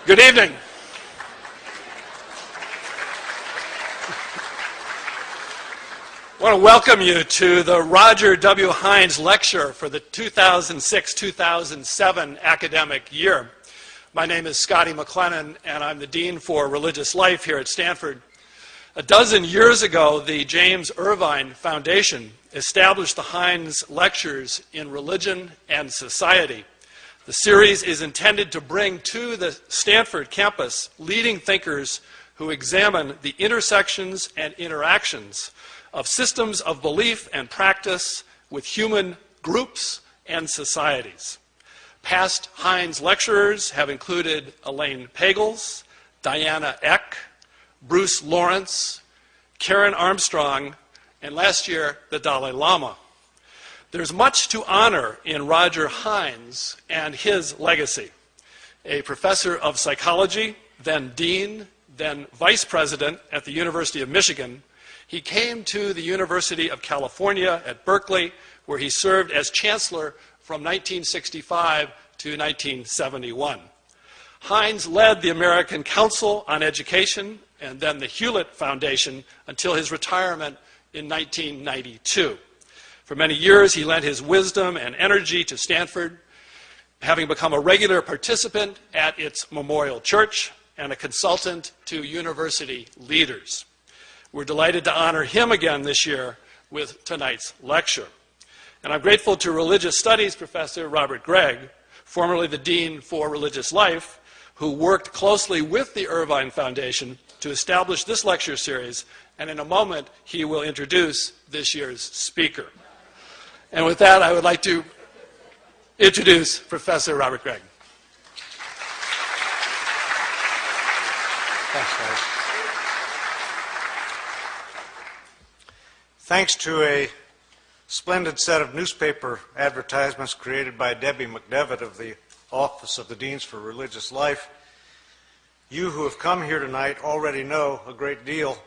Good evening. I want to welcome you to the Roger W. Hines Lecture for the 2006-2007 academic year. My name is Scotty McLennan, and I'm the Dean for Religious Life here at Stanford. A dozen years ago, the James Irvine Foundation established the Hines Lectures in Religion and Society. The series is intended to bring to the Stanford campus leading thinkers who examine the intersections and interactions of systems of belief and practice with human groups and societies. Past Hines lecturers have included Elaine Pagels, Diana Eck, Bruce Lawrence, Karen Armstrong, and last year, the Dalai Lama. There's much to honor in Roger Hines and his legacy. A professor of psychology, then dean, then vice president at the University of Michigan, he came to the University of California at Berkeley, where he served as chancellor from 1965 to 1971. Hines led the American Council on Education and then the Hewlett Foundation until his retirement in 1992. For many years, he lent his wisdom and energy to Stanford, having become a regular participant at its Memorial Church and a consultant to university leaders. We're delighted to honor him again this year with tonight's lecture. And I'm grateful to Religious Studies Professor Robert Gregg, formerly the Dean for Religious Life, who worked closely with the Irvine Foundation to establish this lecture series, and in a moment he will introduce this year's speaker. And with that, I would like to introduce Professor Robert Gregg. Thanks, guys. Thanks to a splendid set of newspaper advertisements created by Debbie McDevitt of the Office of the Deans for Religious Life, you who have come here tonight already know a great deal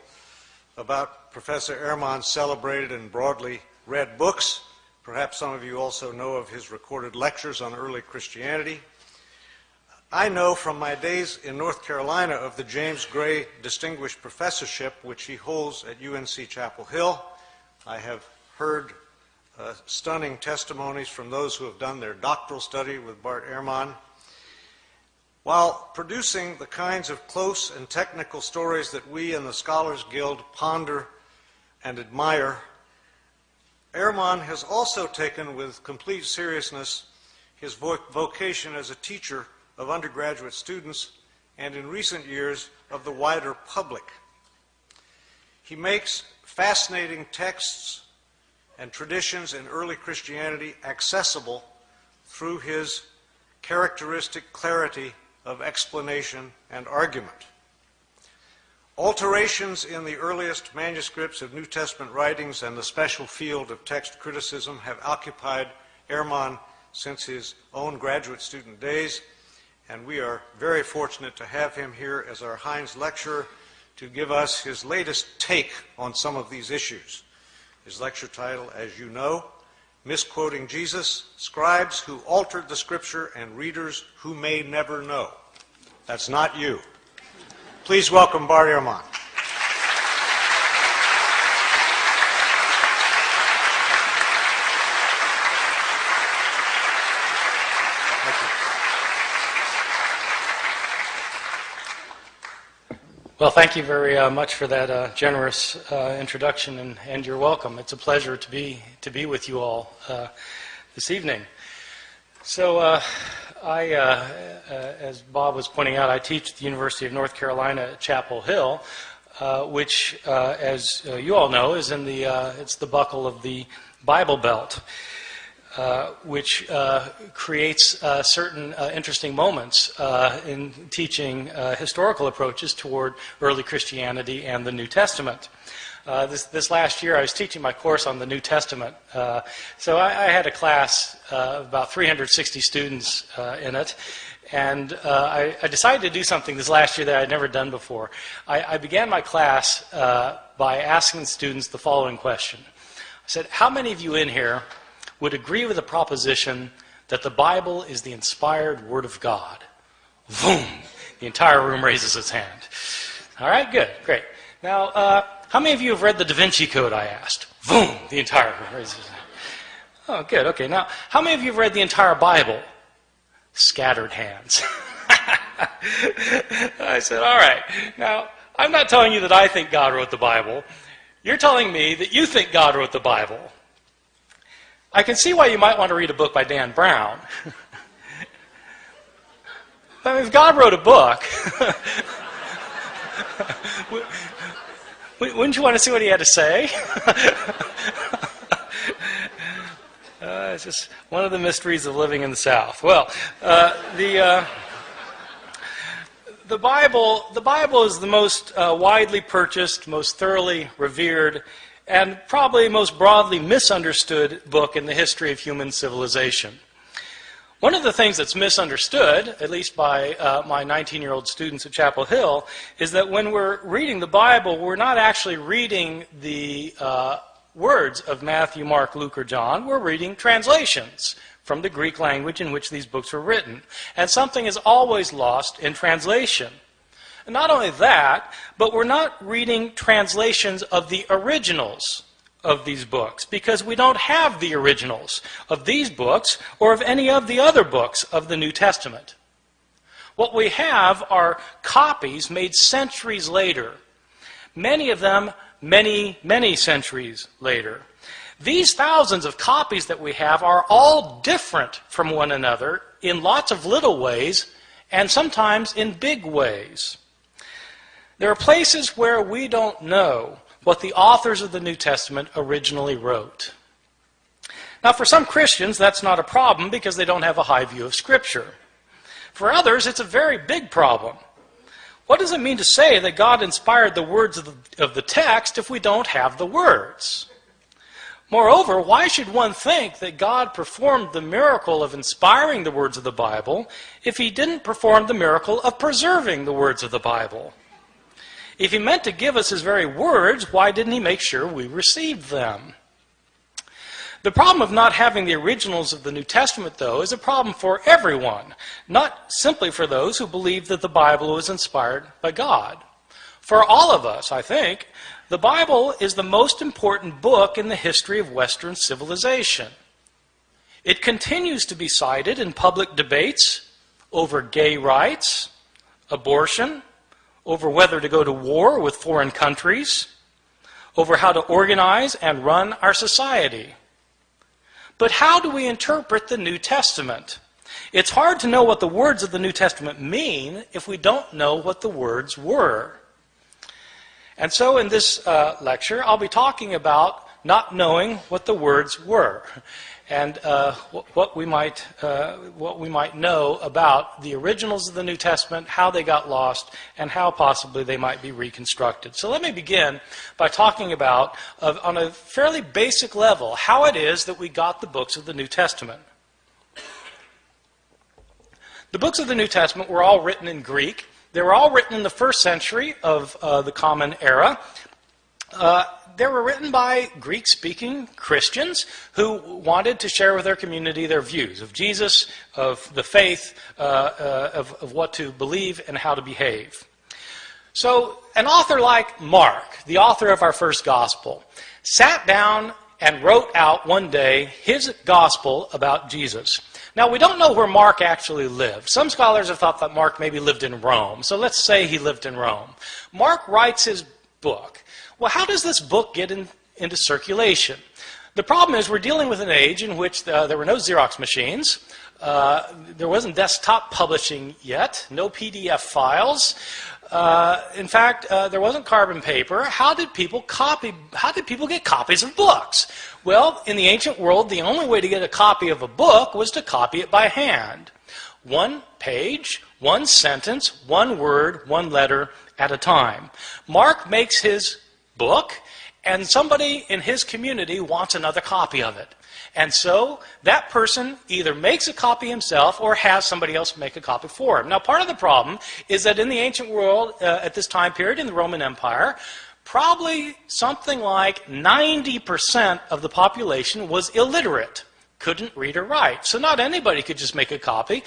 about Professor Ehrman's celebrated and broadly read books. Perhaps some of you also know of his recorded lectures on early Christianity. I know from my days in North Carolina of the James Gray Distinguished Professorship, which he holds at UNC Chapel Hill. I have heard stunning testimonies from those who have done their doctoral study with Bart Ehrman. While producing the kinds of close and technical stories that we in the Scholars Guild ponder and admire, Ehrman has also taken with complete seriousness his vocation as a teacher of undergraduate students and in recent years of the wider public. He makes fascinating texts and traditions in early Christianity accessible through his characteristic clarity of explanation and argument. Alterations in the earliest manuscripts of New Testament writings and the special field of text criticism have occupied Ehrman since his own graduate student days, and we are very fortunate to have him here as our Hines lecturer to give us his latest take on some of these issues. His lecture title, as you know, Misquoting Jesus, Scribes Who Altered the Scripture and Readers Who May Never Know. That's not you. Please welcome Bart Ehrman. Well, thank you very much for that generous introduction, and you're welcome. It's a pleasure to be with you all this evening. So, as Bob was pointing out, I teach at the University of North Carolina at Chapel Hill, which, as you all know, is in it's the buckle of the Bible Belt. Which creates certain interesting moments in teaching historical approaches toward early Christianity and the New Testament. This last year I was teaching my course on the New Testament, so I had a class of about 360 students in it, and I decided to do something this last year that I had never done before. I began my class by asking the students the following question. I said, how many of you in here would agree with the proposition that the Bible is the inspired Word of God? Boom! The entire room raises its hand. All right, good, great. Now, how many of you have read the Da Vinci Code, I asked? Boom, the entire room raises its hand. Oh, good, okay. Now, how many of you have read the entire Bible? Scattered hands. I said, all right. Now, I'm not telling you that I think God wrote the Bible. You're telling me that you think God wrote the Bible. I can see why you might want to read a book by Dan Brown. I mean, if God wrote a book, wouldn't you want to see what he had to say? It's just one of the mysteries of living in the South. Well, the Bible is the most widely purchased, most thoroughly revered, and probably most broadly misunderstood book in the history of human civilization. One of the things that's misunderstood, at least by my 19-year-old students at Chapel Hill, is that when we're reading the Bible, we're not actually reading the words of Matthew, Mark, Luke, or John. We're reading translations from the Greek language in which these books were written. And something is always lost in translation. And not only that, but we're not reading translations of the originals of these books, because we don't have the originals of these books or of any of the other books of the New Testament. What we have are copies made centuries later, many of them many, many centuries later. These thousands of copies that we have are all different from one another in lots of little ways and sometimes in big ways. There are places where we don't know what the authors of the New Testament originally wrote. Now, for some Christians, that's not a problem because they don't have a high view of Scripture. For others, it's a very big problem. What does it mean to say that God inspired the words of the text if we don't have the words? Moreover, why should one think that God performed the miracle of inspiring the words of the Bible if he didn't perform the miracle of preserving the words of the Bible? If he meant to give us his very words, why didn't he make sure we received them? The problem of not having the originals of the New Testament, though, is a problem for everyone, not simply for those who believe that the Bible was inspired by God. For all of us, I think, the Bible is the most important book in the history of Western civilization. It continues to be cited in public debates over gay rights, abortion, over whether to go to war with foreign countries, over how to organize and run our society. But how do we interpret the New Testament? It's hard to know what the words of the New Testament mean if we don't know what the words were. And so in this lecture, I'll be talking about not knowing what the words were and what we might know about the originals of the New Testament, how they got lost, and how possibly they might be reconstructed. So let me begin by talking about, on a fairly basic level, how it is that we got the books of the New Testament. The books of the New Testament were all written in Greek. They were all written in the first century of the Common Era. They were written by Greek-speaking Christians who wanted to share with their community their views of Jesus, of the faith, of what to believe and how to behave. So an author like Mark, the author of our first gospel, sat down and wrote out one day his gospel about Jesus. Now, we don't know where Mark actually lived. Some scholars have thought that Mark maybe lived in Rome. So let's say he lived in Rome. Mark writes his book. Well, how does this book get into circulation? The problem is we're dealing with an age in which there were no Xerox machines. There wasn't desktop publishing yet, no PDF files. In fact, there wasn't carbon paper. How did people get copies of books? Well, in the ancient world, the only way to get a copy of a book was to copy it by hand. One page, one sentence, one word, one letter at a time. Mark makes his book, and somebody in his community wants another copy of it. And so that person either makes a copy himself or has somebody else make a copy for him. Now, part of the problem is that in the ancient world, at this time period, in the Roman Empire, probably something like 90% of the population was illiterate. couldn't read or write. So not anybody could just make a copy.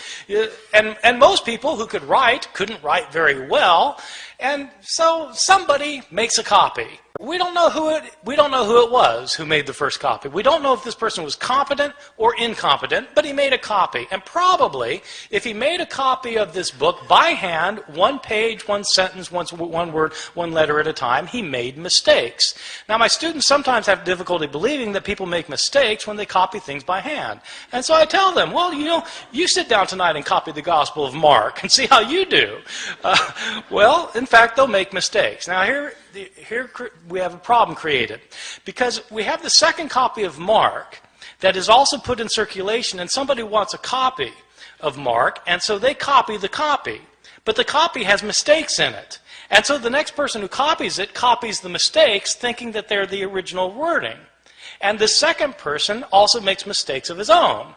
And most people who could write couldn't write very well. And so somebody makes a copy. We don't know who it was who made the first copy. We don't know if this person was competent or incompetent, but he made a copy. And probably, if he made a copy of this book by hand, one page, one sentence, one word, one letter at a time, he made mistakes. Now, my students sometimes have difficulty believing that people make mistakes when they copy things by hand. And so I tell them, well, you sit down tonight and copy the Gospel of Mark and see how you do. Well, in fact, they'll make mistakes. Now, here we have a problem created, because we have the second copy of Mark that is also put in circulation, and somebody wants a copy of Mark, and so they copy the copy. But the copy has mistakes in it. And so the next person who copies it copies the mistakes, thinking that they're the original wording. And the second person also makes mistakes of his own.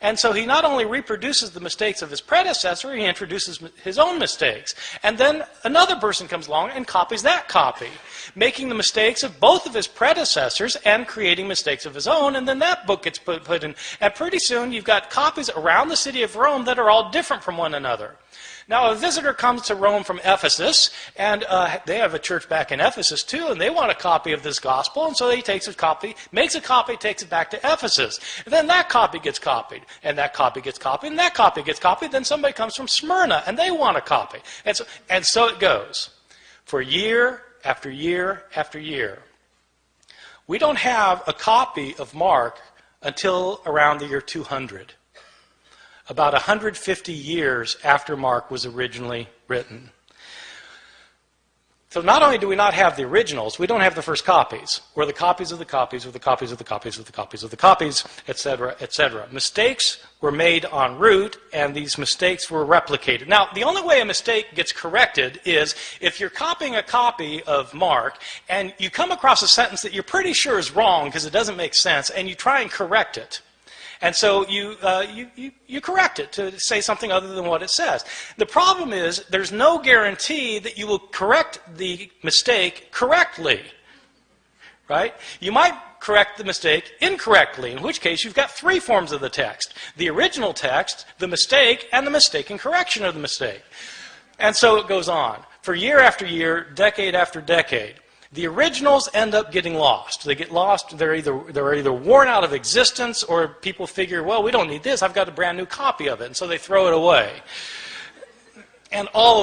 And so he not only reproduces the mistakes of his predecessor, he introduces his own mistakes. And then another person comes along and copies that copy, making the mistakes of both of his predecessors and creating mistakes of his own. And then that book gets put in. And pretty soon you've got copies around the city of Rome that are all different from one another. Now, a visitor comes to Rome from Ephesus, and they have a church back in Ephesus too, and they want a copy of this gospel, and so he takes a copy, makes a copy, takes it back to Ephesus. And then that copy gets copied, and that copy gets copied, and that copy gets copied. Then somebody comes from Smyrna, and they want a copy. And so it goes for year after year after year. We don't have a copy of Mark until around the year 200. About 150 years after Mark was originally written. So not only do we not have the originals, we don't have the first copies, or the copies of the copies, or the copies of the copies of the copies of the copies, etc., etc. Mistakes were made en route, and these mistakes were replicated. Now, the only way a mistake gets corrected is if you're copying a copy of Mark, and you come across a sentence that you're pretty sure is wrong because it doesn't make sense, and you try and correct it. And so you correct it to say something other than what it says. The problem is there's no guarantee that you will correct the mistake correctly. Right? You might correct the mistake incorrectly, in which case you've got three forms of the text. The original text, the mistake, and the mistaken correction of the mistake. And so it goes on. For year after year, decade after decade. The originals end up getting lost. They get lost. They're either worn out of existence, or people figure, well, we don't need this. I've got a brand new copy of it, and so they throw it away. And all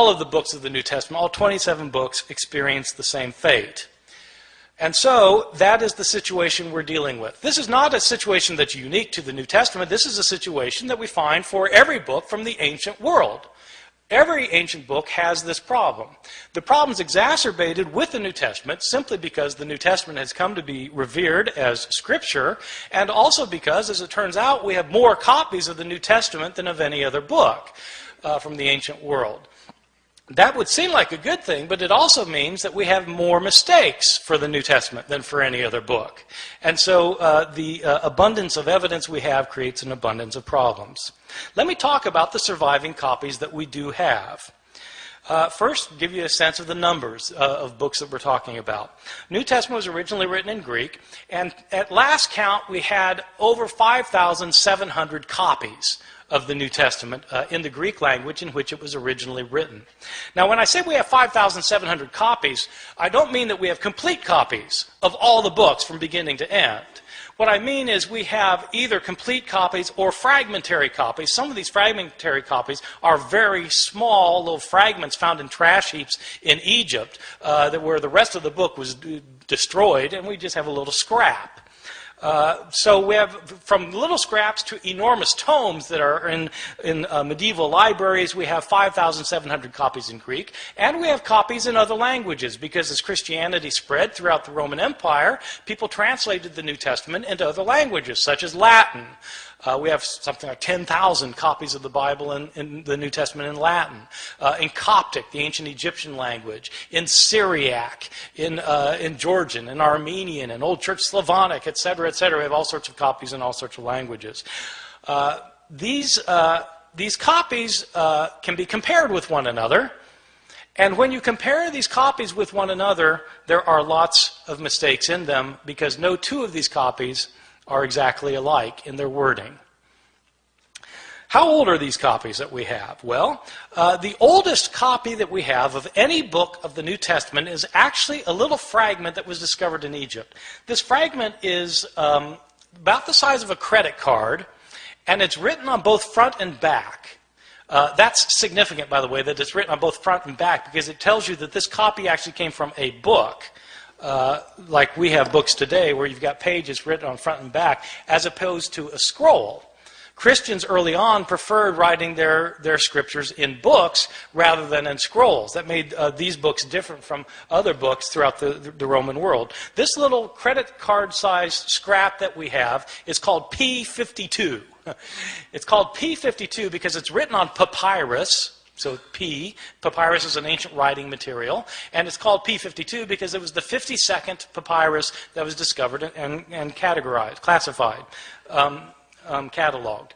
of the books of the New Testament, all 27 books, experience the same fate. And so that is the situation we're dealing with. This is not a situation that's unique to the New Testament. This is a situation that we find for every book from the ancient world. Every ancient book has this problem. The problem's exacerbated with the New Testament simply because the New Testament has come to be revered as Scripture, and also because, as it turns out, we have more copies of the New Testament than of any other book from the ancient world. That would seem like a good thing, but it also means that we have more mistakes for the New Testament than for any other book. And so the abundance of evidence we have creates an abundance of problems. Let me talk about the surviving copies that we do have. First, give you a sense of the numbers of books that we're talking about. New Testament was originally written in Greek, and at last count we had over 5,700 copies of the New Testament in the Greek language in which it was originally written. Now, when I say we have 5,700 copies, I don't mean that we have complete copies of all the books from beginning to end. What I mean is we have either complete copies or fragmentary copies. Some of these fragmentary copies are very small little fragments found in trash heaps in Egypt where the rest of the book was destroyed, and we just have a little scrap. So we have from little scraps to enormous tomes that are in medieval libraries. We have 5,700 copies in Greek, and we have copies in other languages because as Christianity spread throughout the Roman Empire, people translated the New Testament into other languages, such as Latin. We have something like 10,000 copies of the Bible in the New Testament in Latin, in Coptic, the ancient Egyptian language, in Syriac, in Georgian, in Armenian, in Old Church Slavonic, etc., etc. We have all sorts of copies in all sorts of languages. These copies can be compared with one another, and when you compare these copies with one another, there are lots of mistakes in them because no two of these copies are exactly alike in their wording. How old are these copies that we have? Well, the oldest copy that we have of any book of the New Testament is actually a little fragment that was discovered in Egypt. This fragment is about the size of a credit card, and it's written on both front and back. That's significant, by the way, that it's written on both front and back, because it tells you that this copy actually came from a book, like we have books today where you've got pages written on front and back, as opposed to a scroll. Christians early on preferred writing their scriptures in books rather than in scrolls. That made these books different from other books throughout the Roman world. This little credit card-sized scrap that we have is called P52. It's called P52 because it's written on papyrus. So papyrus is an ancient writing material, and it's called P52 because it was the 52nd papyrus that was discovered and categorized, classified. Cataloged.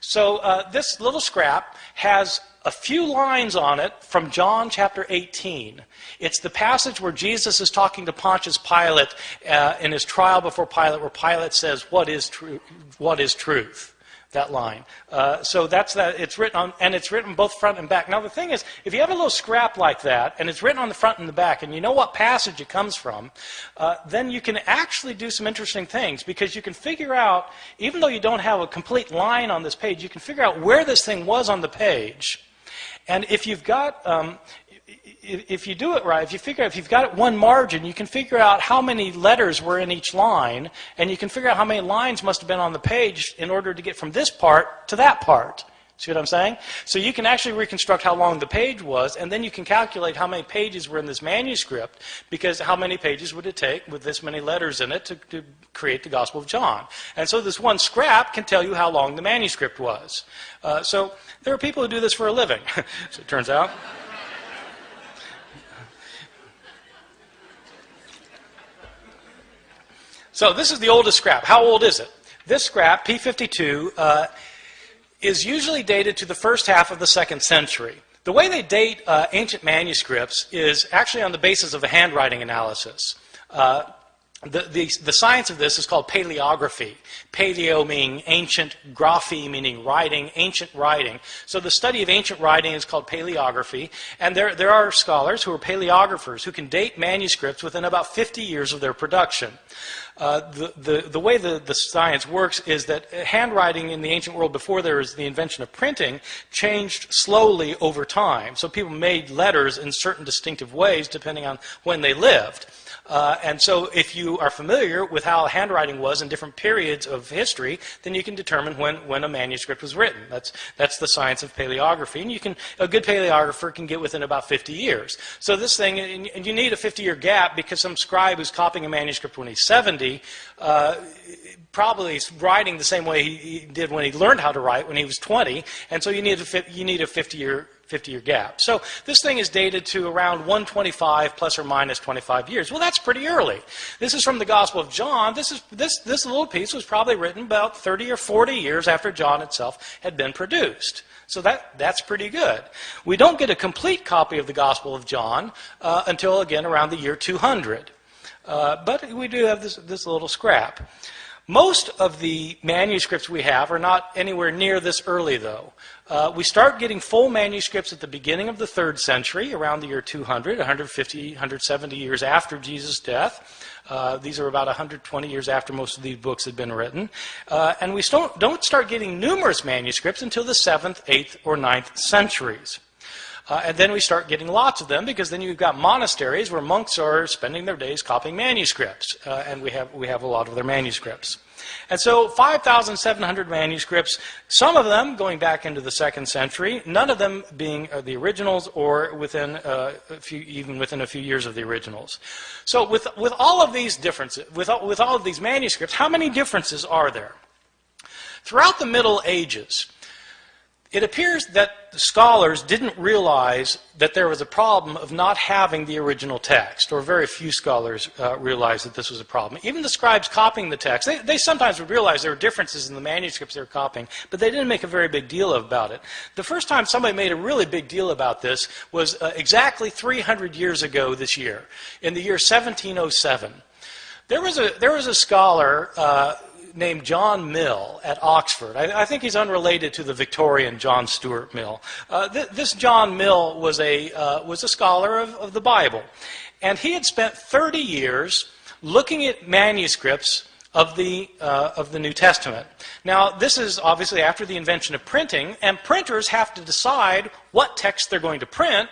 So this little scrap has a few lines on it from John chapter 18. It's the passage where Jesus is talking to Pontius Pilate in his trial before Pilate, where Pilate says, "What is truth?" That line. So that's that. It's written on, and it's written both front and back. Now the thing is, if you have a little scrap like that, and it's written on the front and the back, and you know what passage it comes from, then you can actually do some interesting things, because you can figure out, even though you don't have a complete line on this page, you can figure out where this thing was on the page. And if you've got, if you do it right, if you've got one margin, you can figure out how many letters were in each line, and you can figure out how many lines must have been on the page in order to get from this part to that part. See what I'm saying? So you can actually reconstruct how long the page was, and then you can calculate how many pages were in this manuscript, because how many pages would it take with this many letters in it to create the Gospel of John? And so this one scrap can tell you how long the manuscript was. So there are people who do this for a living, so it turns out. So this is the oldest scrap. How old is it? This scrap, P52, is usually dated to the first half of the 2nd century. The way they date ancient manuscripts is actually on the basis of a handwriting analysis. The science of this is called paleography. Paleo meaning ancient, graphy meaning writing, ancient writing. So the study of ancient writing is called paleography, and there are scholars who are paleographers who can date manuscripts within about 50 years of their production. The way the science works is that handwriting in the ancient world, before there was the invention of printing, changed slowly over time. So people made letters in certain distinctive ways depending on when they lived. And so if you are familiar with how handwriting was in different periods of history, then you can determine when a manuscript was written. That's the science of paleography. And a good paleographer can get within about 50 years. So this thing, and you need a 50-year gap, because some scribe who's copying a manuscript when he's 70 probably is writing the same way he did when he learned how to write when he was 20. And so you need a 50-year gap. So this thing is dated to around 125 plus or minus 25 years. Well, that's pretty early. This is from the Gospel of John. This little piece was probably written about 30 or 40 years after John itself had been produced. So that's pretty good. We don't get a complete copy of the Gospel of John until, again, around the year 200. But we do have this little scrap. Most of the manuscripts we have are not anywhere near this early, though. We start getting full manuscripts at the beginning of the 3rd century, around the year 200, 150, 170 years after Jesus' death. These are about 120 years after most of these books had been written. And we don't start getting numerous manuscripts until the 7th, 8th, or 9th centuries. And then we start getting lots of them, because then you've got monasteries where monks are spending their days copying manuscripts, and we have a lot of their manuscripts. And so 5,700 manuscripts, some of them going back into the 2nd century, none of them being the originals, or within a few years of the originals. So with all of these differences, with all of these manuscripts, how many differences are there? Throughout the Middle Ages, it appears that the scholars didn't realize that there was a problem of not having the original text, or very few scholars realized that this was a problem. Even the scribes copying the text, they sometimes would realize there were differences in the manuscripts they were copying, but they didn't make a very big deal about it. The first time somebody made a really big deal about this was exactly 300 years ago this year, in the year 1707. There was a scholar named John Mill at Oxford. I think he's unrelated to the Victorian John Stuart Mill. This John Mill was a scholar of the Bible, and he had spent 30 years looking at manuscripts of the New Testament. Now, this is obviously after the invention of printing, and printers have to decide what text they're going to print,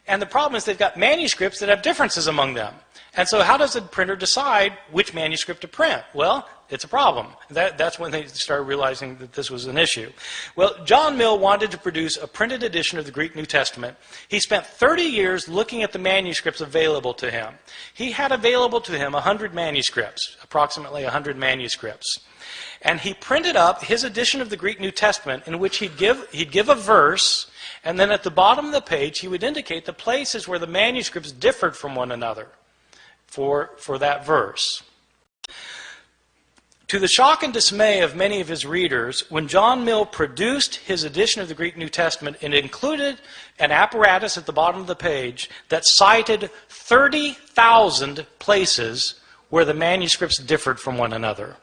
and the problem is they've got manuscripts that have differences among them. And so how does a printer decide which manuscript to print? Well, it's a problem. That's when they started realizing that this was an issue. Well, John Mill wanted to produce a printed edition of the Greek New Testament. He spent 30 years looking at the manuscripts available to him. He had available to him 100 manuscripts, approximately 100 manuscripts. And he printed up his edition of the Greek New Testament in which he'd give a verse, and then at the bottom of the page he would indicate the places where the manuscripts differed from one another for that verse. To the shock and dismay of many of his readers, when John Mill produced his edition of the Greek New Testament, it included an apparatus at the bottom of the page that cited 30,000 places where the manuscripts differed from one another.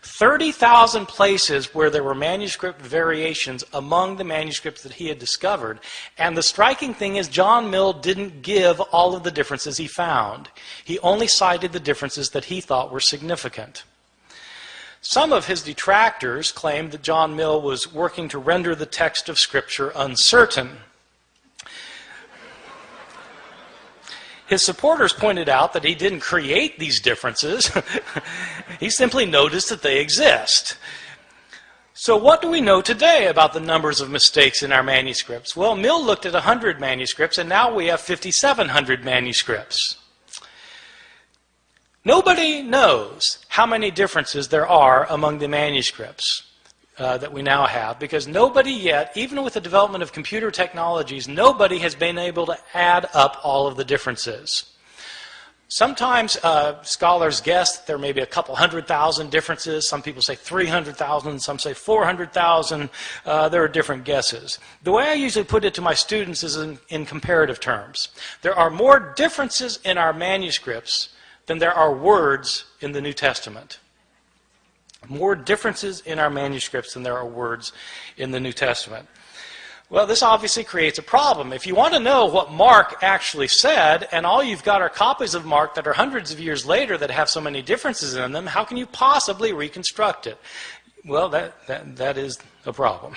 30,000 places where there were manuscript variations among the manuscripts that he had discovered. And the striking thing is John Mill didn't give all of the differences he found. He only cited the differences that he thought were significant. Some of his detractors claimed that John Mill was working to render the text of Scripture uncertain. His supporters pointed out that he didn't create these differences. He simply noticed that they exist. So what do we know today about the numbers of mistakes in our manuscripts? Well, Mill looked at 100 manuscripts, and now we have 5,700 manuscripts. Nobody knows how many differences there are among the manuscripts that we now have, because nobody yet, even with the development of computer technologies, nobody has been able to add up all of the differences. Sometimes scholars guess that there may be a couple 100,000 differences. Some people say 300,000, some say 400,000. There are different guesses. The way I usually put it to my students is in comparative terms. There are more differences in our manuscripts than there are words in the New Testament. More differences in our manuscripts than there are words in the New Testament. Well, this obviously creates a problem. If you want to know what Mark actually said, and all you've got are copies of Mark that are hundreds of years later that have so many differences in them, how can you possibly reconstruct it? Well, that is a problem.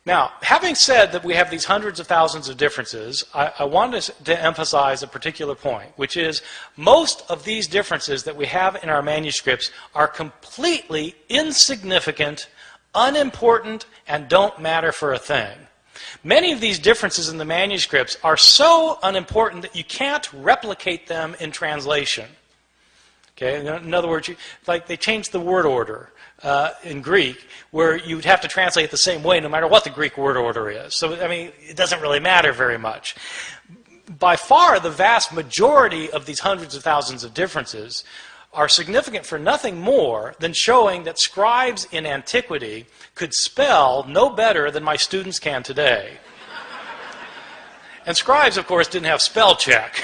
Now, having said that we have these hundreds of thousands of differences, I wanted to emphasize a particular point, which is most of these differences that we have in our manuscripts are completely insignificant, unimportant, and don't matter for a thing. Many of these differences in the manuscripts are so unimportant that you can't replicate them in translation. Okay? In other words, like they changed the word order in Greek, where you'd have to translate it the same way no matter what the Greek word order is. So, I mean, it doesn't really matter very much. By far, the vast majority of these hundreds of thousands of differences are significant for nothing more than showing that scribes in antiquity could spell no better than my students can today. And scribes, of course, didn't have spell check.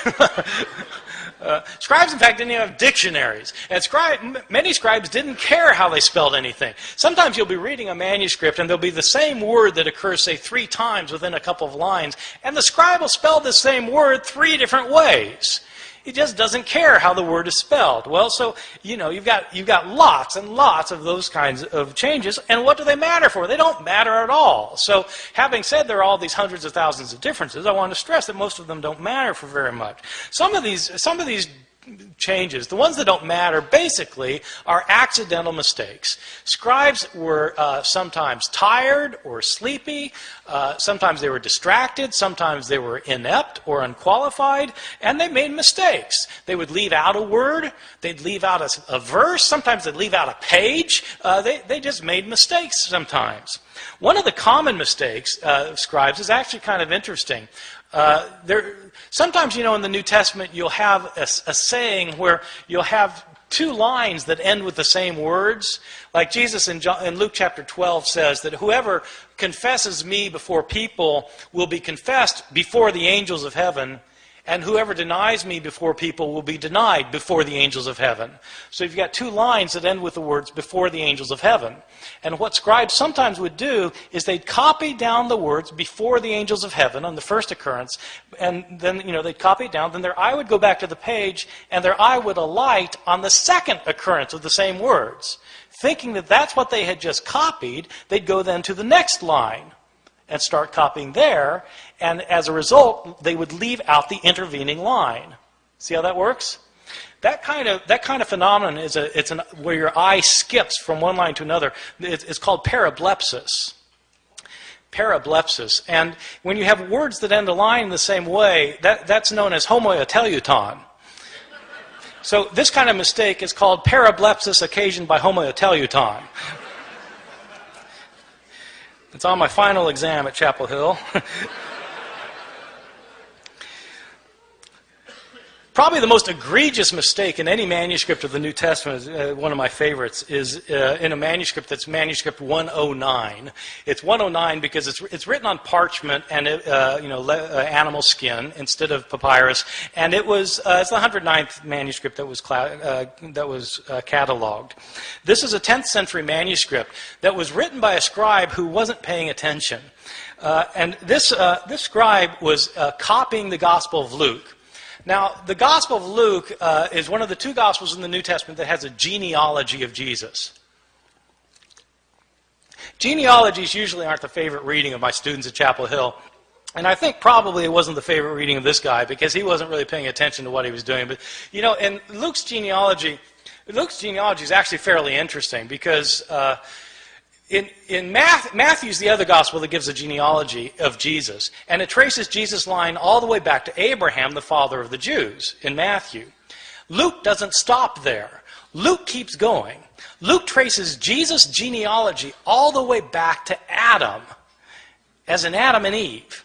Scribes, in fact, didn't even have dictionaries. And many scribes didn't care how they spelled anything. Sometimes you'll be reading a manuscript and there'll be the same word that occurs, say, 3 times within a couple of lines, and the scribe will spell the same word 3 different ways. He just doesn't care how the word is spelled. Well, so, you know, you've got lots and lots of those kinds of changes, and what do they matter for? They don't matter at all. So, having said there are all these hundreds of thousands of differences, I want to stress that most of them don't matter for very much. Some of these changes, the ones that don't matter, basically are accidental mistakes. Scribes were sometimes tired or sleepy, sometimes they were distracted, sometimes they were inept or unqualified, and they made mistakes. They would leave out a word, they'd leave out a verse, sometimes they'd leave out a page. They just made mistakes sometimes. One of the common mistakes of scribes is actually kind of interesting. Sometimes, you know, in the New Testament, you'll have a saying where you'll have 2 lines that end with the same words. Like Jesus in Luke chapter 12 says that whoever confesses me before people will be confessed before the angels of heaven, and whoever denies me before people will be denied before the angels of heaven. So you've got two lines that end with the words before the angels of heaven. And what scribes sometimes would do is they'd copy down the words before the angels of heaven on the first occurrence, and then they'd copy it down, then their eye would go back to the page, and their eye would alight on the second occurrence of the same words. Thinking that that's what they had just copied, they'd go then to the next line and start copying there, and as a result, they would leave out the intervening line. See how that works? That kind of phenomenon is where your eye skips from one line to another. It's called parablepsis. Parablepsis. And when you have words that end a line in the same way, that's known as homoteleuton. So this kind of mistake is called parablepsis occasioned by homoteleuton. It's on my final exam at Chapel Hill. Probably the most egregious mistake in any manuscript of the New Testament, one of my favorites, is in a manuscript that's manuscript 109. It's 109 because it's written on parchment and animal skin instead of papyrus, and it's the 109th manuscript that was cataloged. This is a 10th century manuscript that was written by a scribe who wasn't paying attention, and this scribe was copying the Gospel of Luke. Now, the Gospel of Luke is one of the two Gospels in the New Testament that has a genealogy of Jesus. Genealogies usually aren't the favorite reading of my students at Chapel Hill. And I think probably it wasn't the favorite reading of this guy because he wasn't really paying attention to what he was doing. But, in Luke's genealogy is actually fairly interesting because in Matthew's the other gospel that gives a genealogy of Jesus, and it traces Jesus' line all the way back to Abraham, the father of the Jews, in Matthew. Luke doesn't stop there. Luke keeps going. Luke traces Jesus' genealogy all the way back to Adam, as in Adam and Eve.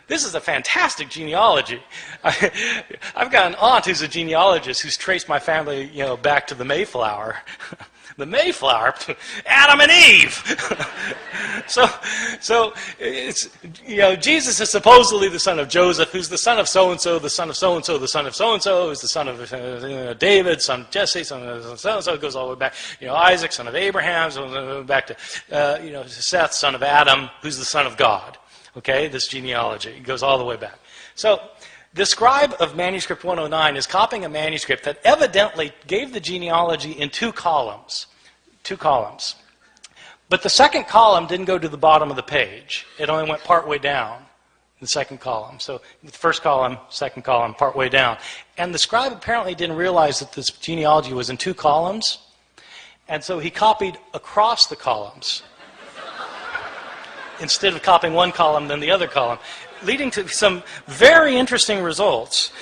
This is a fantastic genealogy. I've got an aunt who's a genealogist who's traced my family, back to the Mayflower. The Mayflower, Adam and Eve. So it's Jesus is supposedly the son of Joseph, who's the son of so and so, the son of so and so, the son of so and so, who's the son of David, son of Jesse, son of so and so. It goes all the way back. Isaac, son of Abraham, so back to Seth, son of Adam, who's the son of God. Okay, this genealogy goes all the way back. So the scribe of manuscript 109 is copying a manuscript that evidently gave the genealogy in two columns. But the second column didn't go to the bottom of the page. It only went partway down, the second column. So the first column, second column, partway down. And the scribe apparently didn't realize that this genealogy was in two columns, and so he copied across the columns instead of copying one column then the other column, leading to some very interesting results.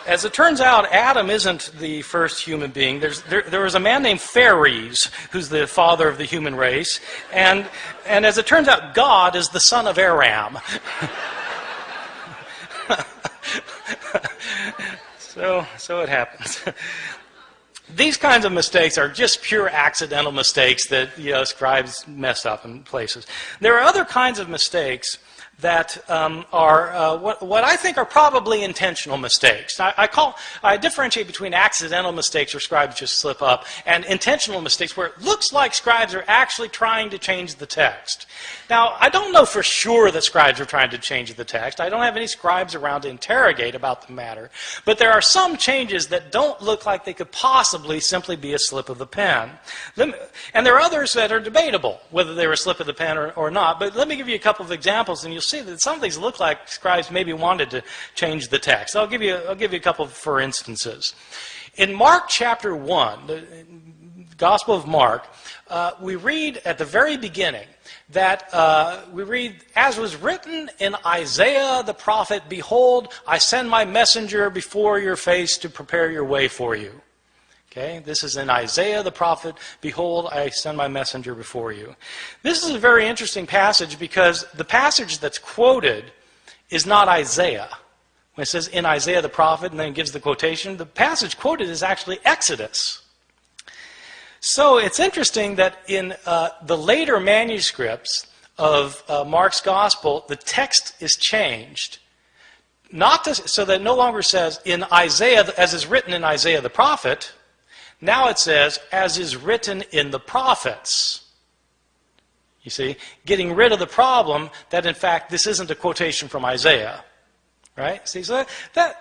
As it turns out, Adam isn't the first human being. There was a man named Phares, who's the father of the human race, and as it turns out, God is the son of Aram. So it happens. These kinds of mistakes are just pure accidental mistakes that scribes mess up in places. There are other kinds of mistakes that are what I think are probably intentional mistakes. I differentiate between accidental mistakes where scribes just slip up and intentional mistakes where it looks like scribes are actually trying to change the text. Now, I don't know for sure that scribes are trying to change the text. I don't have any scribes around to interrogate about the matter. But there are some changes that don't look like they could possibly simply be a slip of the pen. And there are others that are debatable, whether they were a slip of the pen or not. But let me give you a couple of examples, and you'll see that some of these look like scribes maybe wanted to change the text. I'll give you a couple for instances. In Mark chapter 1, the Gospel of Mark, we read at the very beginning that as was written in Isaiah the prophet, behold, I send my messenger before your face to prepare your way for you. Okay, this is in Isaiah the prophet, behold, I send my messenger before you. This is a very interesting passage because the passage that's quoted is not Isaiah. When it says in Isaiah the prophet and then gives the quotation, the passage quoted is actually Exodus. So it's interesting that in the later manuscripts of Mark's gospel, the text is changed. so that it no longer says in Isaiah, as is written in Isaiah the prophet. Now it says, as is written in the prophets. You see, getting rid of the problem that, in fact, this isn't a quotation from Isaiah. Right? See, so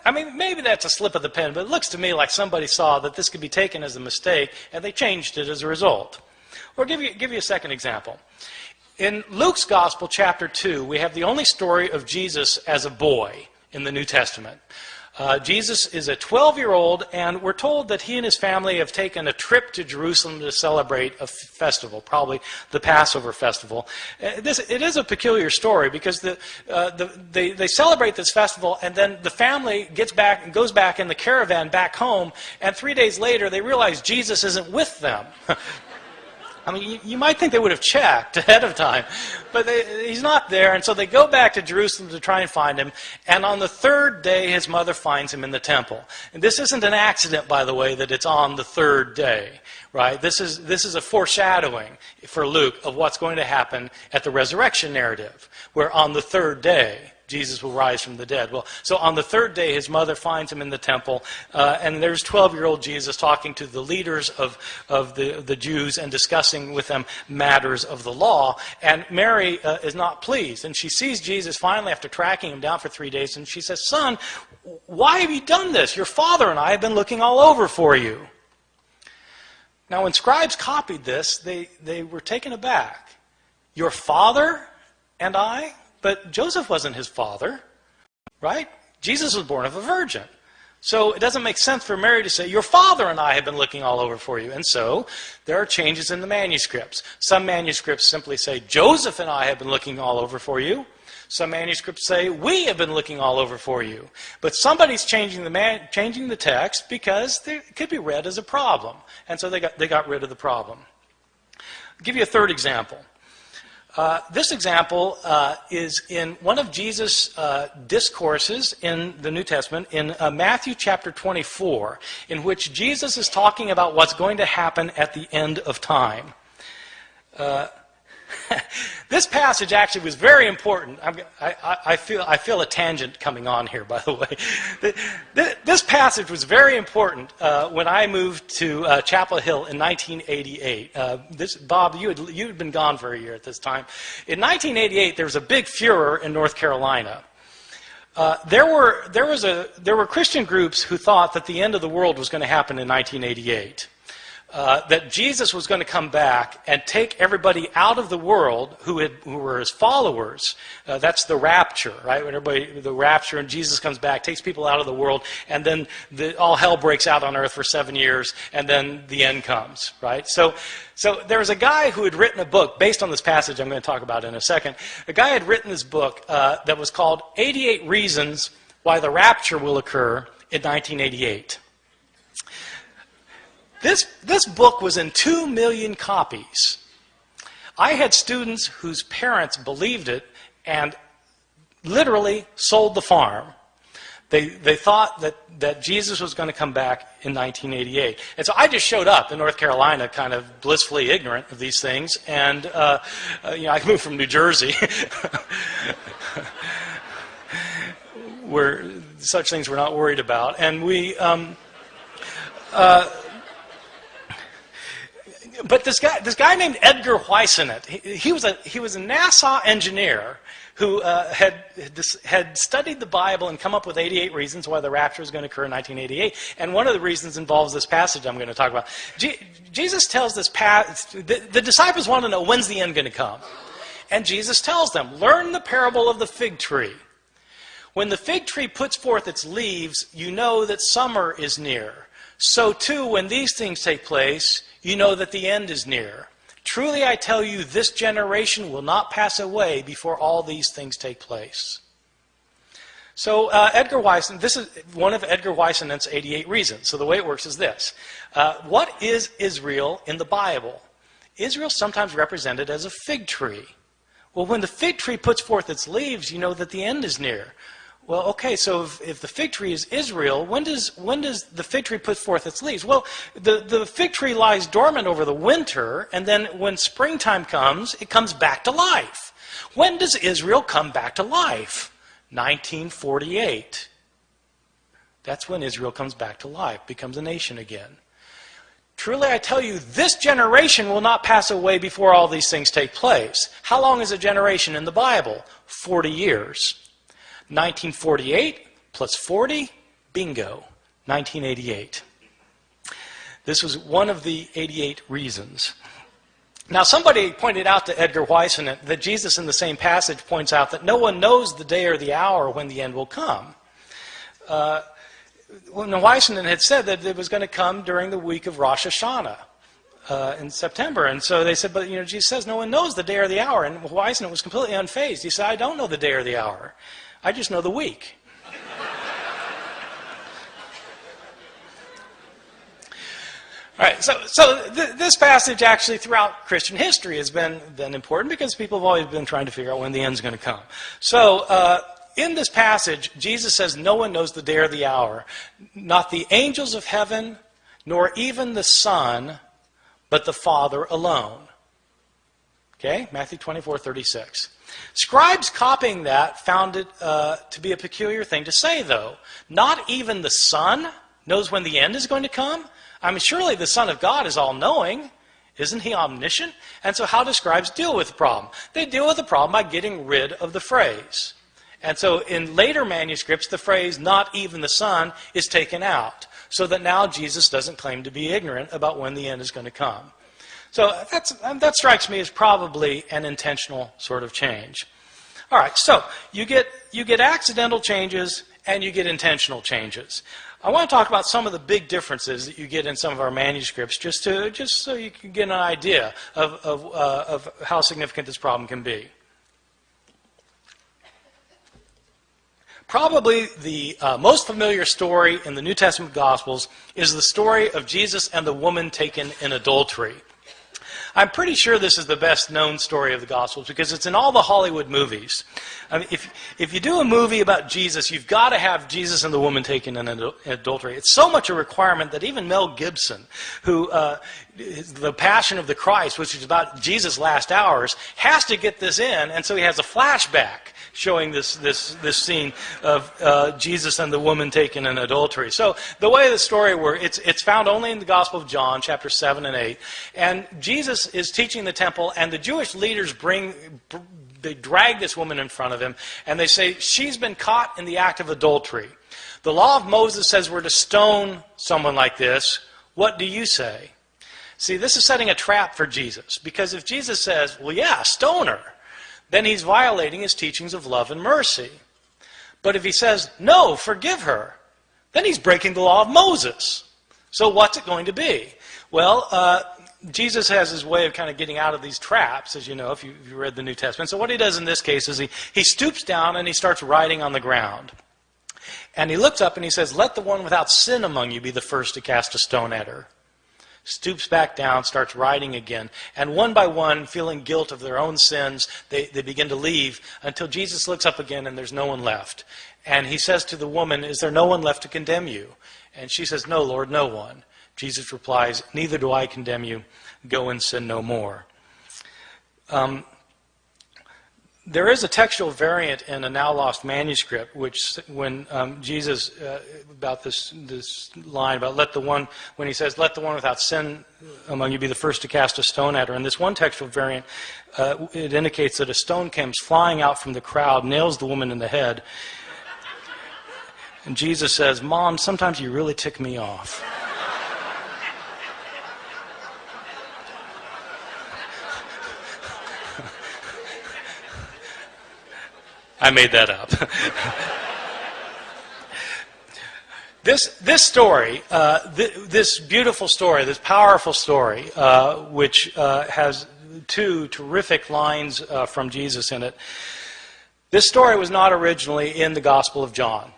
maybe that's a slip of the pen, but it looks to me like somebody saw that this could be taken as a mistake, and they changed it as a result. Or give you a second example. In Luke's Gospel, chapter 2, we have the only story of Jesus as a boy in the New Testament. Jesus is a 12-year-old, and we're told that he and his family have taken a trip to Jerusalem to celebrate a festival, probably the Passover festival. It is a peculiar story because they celebrate this festival, and then the family goes back in the caravan back home, and 3 days later they realize Jesus isn't with them. I mean, you might think they would have checked ahead of time, but he's not there, and so they go back to Jerusalem to try and find him, and on the third day his mother finds him in the temple. And this isn't an accident, by the way, that it's on the third day, right? This is a foreshadowing for Luke of what's going to happen at the resurrection narrative, where on the third day Jesus will rise from the dead. Well, so on the third day, his mother finds him in the temple, and there's 12-year-old Jesus talking to the leaders of the Jews and discussing with them matters of the law. And Mary is not pleased, and she sees Jesus finally after tracking him down for 3 days, and she says, "Son, why have you done this? Your father and I have been looking all over for you." Now, when Scribes copied this, they were taken aback. Your father and I? But Joseph wasn't his father, right? Jesus was born of a virgin. So it doesn't make sense for Mary to say, your father and I have been looking all over for you. And so there are changes in the manuscripts. Some manuscripts simply say, Joseph and I have been looking all over for you. Some manuscripts say, we have been looking all over for you. But somebody's changing the text because it could be read as a problem. And so they got rid of the problem. I'll give you a third example. This example is in one of Jesus' discourses in the New Testament, in Matthew chapter 24, in which Jesus is talking about what's going to happen at the end of time. This passage actually was very important. I feel a tangent coming on here, by the way. This passage was very important when I moved to Chapel Hill in 1988. Bob, you had been gone for a year at this time. In 1988, there was a big furor in North Carolina. There were Christian groups who thought that the end of the world was going to happen in 1988. That Jesus was going to come back and take everybody out of the world who were his followers. That's the rapture, right? When the rapture and Jesus comes back, takes people out of the world, and then all hell breaks out on earth for 7 years, and then the end comes, right? So there was a guy who had written a book based on this passage I'm going to talk about in a second. A guy had written this book that was called 88 Reasons Why the Rapture Will Occur in 1988. This book was in 2 million copies. I had students whose parents believed it and literally sold the farm. They thought that Jesus was going to come back in 1988. And so I just showed up in North Carolina kind of blissfully ignorant of these things. And I moved from New Jersey where such things we're not worried about. And we... But this guy named Edgar Whisenant, he was a NASA engineer who had studied the Bible and come up with 88 reasons why the rapture is going to occur in 1988. And one of the reasons involves this passage I'm going to talk about. Jesus tells the disciples want to know, when's the end going to come? And Jesus tells them, learn the parable of the fig tree. When the fig tree puts forth its leaves, you know that summer is near. So too, when these things take place, you know that the end is near. Truly I tell you, this generation will not pass away before all these things take place. So Edgar Whisenant, this is one of Edgar Whisenant's 88 reasons. So the way it works is this. What is Israel in the Bible? Israel is sometimes represented as a fig tree. Well, when the fig tree puts forth its leaves, you know that the end is near. Well, okay, so if the fig tree is Israel, when does the fig tree put forth its leaves? Well, the fig tree lies dormant over the winter, and then when springtime comes, it comes back to life. When does Israel come back to life? 1948. That's when Israel comes back to life, becomes a nation again. Truly I tell you, this generation will not pass away before all these things take place. How long is a generation in the Bible? 40 years. 1948 plus 40, bingo, 1988. This was one of the 88 reasons. Now, somebody pointed out to Edgar Whisenant that Jesus in the same passage points out that no one knows the day or the hour when the end will come. When Whisenant had said that it was going to come during the week of Rosh Hashanah in September. And so they said, but Jesus says no one knows the day or the hour. And Whisenant was completely unfazed. He said, I don't know the day or the hour. I just know the week. All right, so this passage actually throughout Christian history has been important because people have always been trying to figure out when the end's going to come. So in this passage, Jesus says no one knows the day or the hour, not the angels of heaven, nor even the Son, but the Father alone. Okay, Matthew 24:36. Scribes copying that found it to be a peculiar thing to say, though. Not even the Son knows when the end is going to come? I mean, surely the Son of God is all-knowing. Isn't he omniscient? And so how do scribes deal with the problem? They deal with the problem by getting rid of the phrase. And so in later manuscripts, the phrase, not even the Son, is taken out, so that now Jesus doesn't claim to be ignorant about when the end is going to come. So that strikes me as probably an intentional sort of change. All right, so you get accidental changes and you get intentional changes. I want to talk about some of the big differences that you get in some of our manuscripts, just so you can get an idea of how significant this problem can be. Probably the most familiar story in the New Testament Gospels is the story of Jesus and the woman taken in adultery. I'm pretty sure this is the best known story of the Gospels because it's in all the Hollywood movies. I mean, if you do a movie about Jesus, you've got to have Jesus and the woman taken in adultery. It's so much a requirement that even Mel Gibson, who The Passion of the Christ, which is about Jesus' last hours, has to get this in, and so he has a flashback showing this scene of Jesus and the woman taken in adultery. So the way the story works, it's found only in the Gospel of John, chapter 7 and 8. And Jesus is teaching the temple, and the Jewish leaders they drag this woman in front of him, and they say, she's been caught in the act of adultery. The law of Moses says we're to stone someone like this. What do you say? See, this is setting a trap for Jesus, because if Jesus says, well, yeah, stone her, then he's violating his teachings of love and mercy. But if he says, no, forgive her, then he's breaking the law of Moses. So what's it going to be? Well, Jesus has his way of kind of getting out of these traps, as you know, if you read the New Testament. So what he does in this case is he stoops down and he starts writing on the ground. And he looks up and he says, let the one without sin among you be the first to cast a stone at her. Stoops back down, starts writing again. And one by one, feeling guilt of their own sins, they begin to leave until Jesus looks up again and there's no one left. And he says to the woman, is there no one left to condemn you? And she says, no, Lord, no one. Jesus replies, neither do I condemn you. Go and sin no more. There is a textual variant in a now lost manuscript, which when Jesus, about this line about when he says, let the one without sin among you be the first to cast a stone at her. In this one textual variant, it indicates that a stone comes flying out from the crowd, nails the woman in the head. And Jesus says, Mom, sometimes you really tick me off. I made that up. This story, this beautiful story, this powerful story, which has two terrific lines from Jesus in it, this story was not originally in the Gospel of John.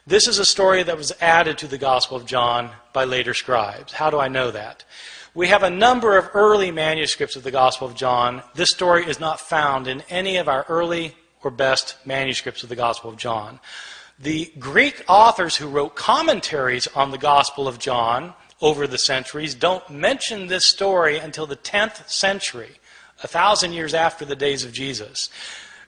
This is a story that was added to the Gospel of John by later scribes. How do I know that? We have a number of early manuscripts of the Gospel of John. This story is not found in any of our early or best manuscripts of the Gospel of John. The Greek authors who wrote commentaries on the Gospel of John over the centuries don't mention this story until the 10th century, 1,000 years after the days of Jesus.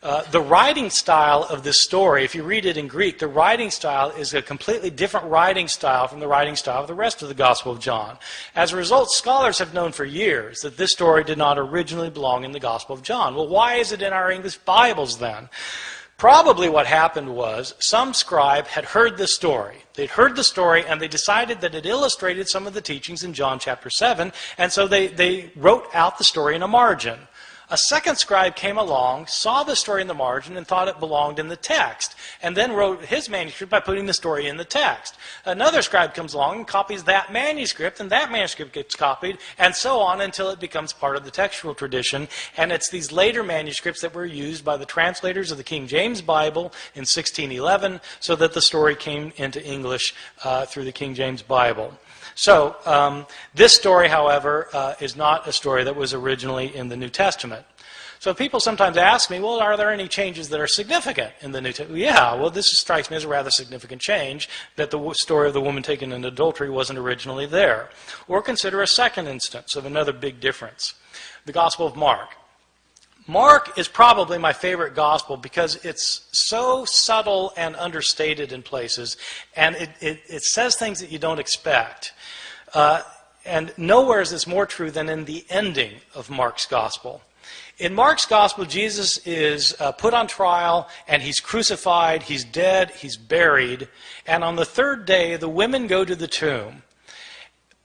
The writing style of this story, if you read it in Greek, the writing style is a completely different writing style from the writing style of the rest of the Gospel of John. As a result, scholars have known for years that this story did not originally belong in the Gospel of John. Well, why is it in our English Bibles then? Probably what happened was some scribe had heard this story. They'd heard the story and they decided that it illustrated some of the teachings in John chapter 7, and so they wrote out the story in a margin. A second scribe came along, saw the story in the margin, and thought it belonged in the text, and then wrote his manuscript by putting the story in the text. Another scribe comes along and copies that manuscript, and that manuscript gets copied, and so on until it becomes part of the textual tradition. And it's these later manuscripts that were used by the translators of the King James Bible in 1611, so that the story came into English through the King James Bible. So, this story, however, is not a story that was originally in the New Testament. So people sometimes ask me, well, are there any changes that are significant in the New Testament? Yeah, well, this strikes me as a rather significant change, that the story of the woman taken in adultery wasn't originally there. Or consider a second instance of another big difference, the Gospel of Mark. Mark is probably my favorite gospel because it's so subtle and understated in places, and it says things that you don't expect. And nowhere is this more true than in the ending of Mark's gospel. In Mark's gospel, Jesus is put on trial, and he's crucified, he's dead, he's buried, and on the third day, the women go to the tomb.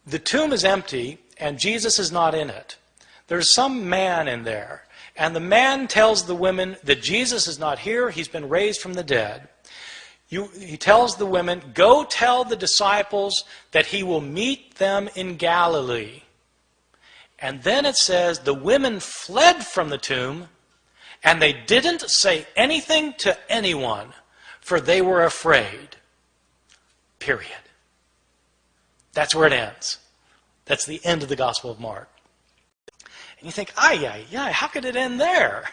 The tomb is empty, and Jesus is not in it. There's some man in there. And the man tells the women that Jesus is not here, he's been raised from the dead. He tells the women, go tell the disciples that he will meet them in Galilee. And then it says the women fled from the tomb, and they didn't say anything to anyone, for they were afraid. Period. That's where it ends. That's the end of the Gospel of Mark. And you think, how could it end there?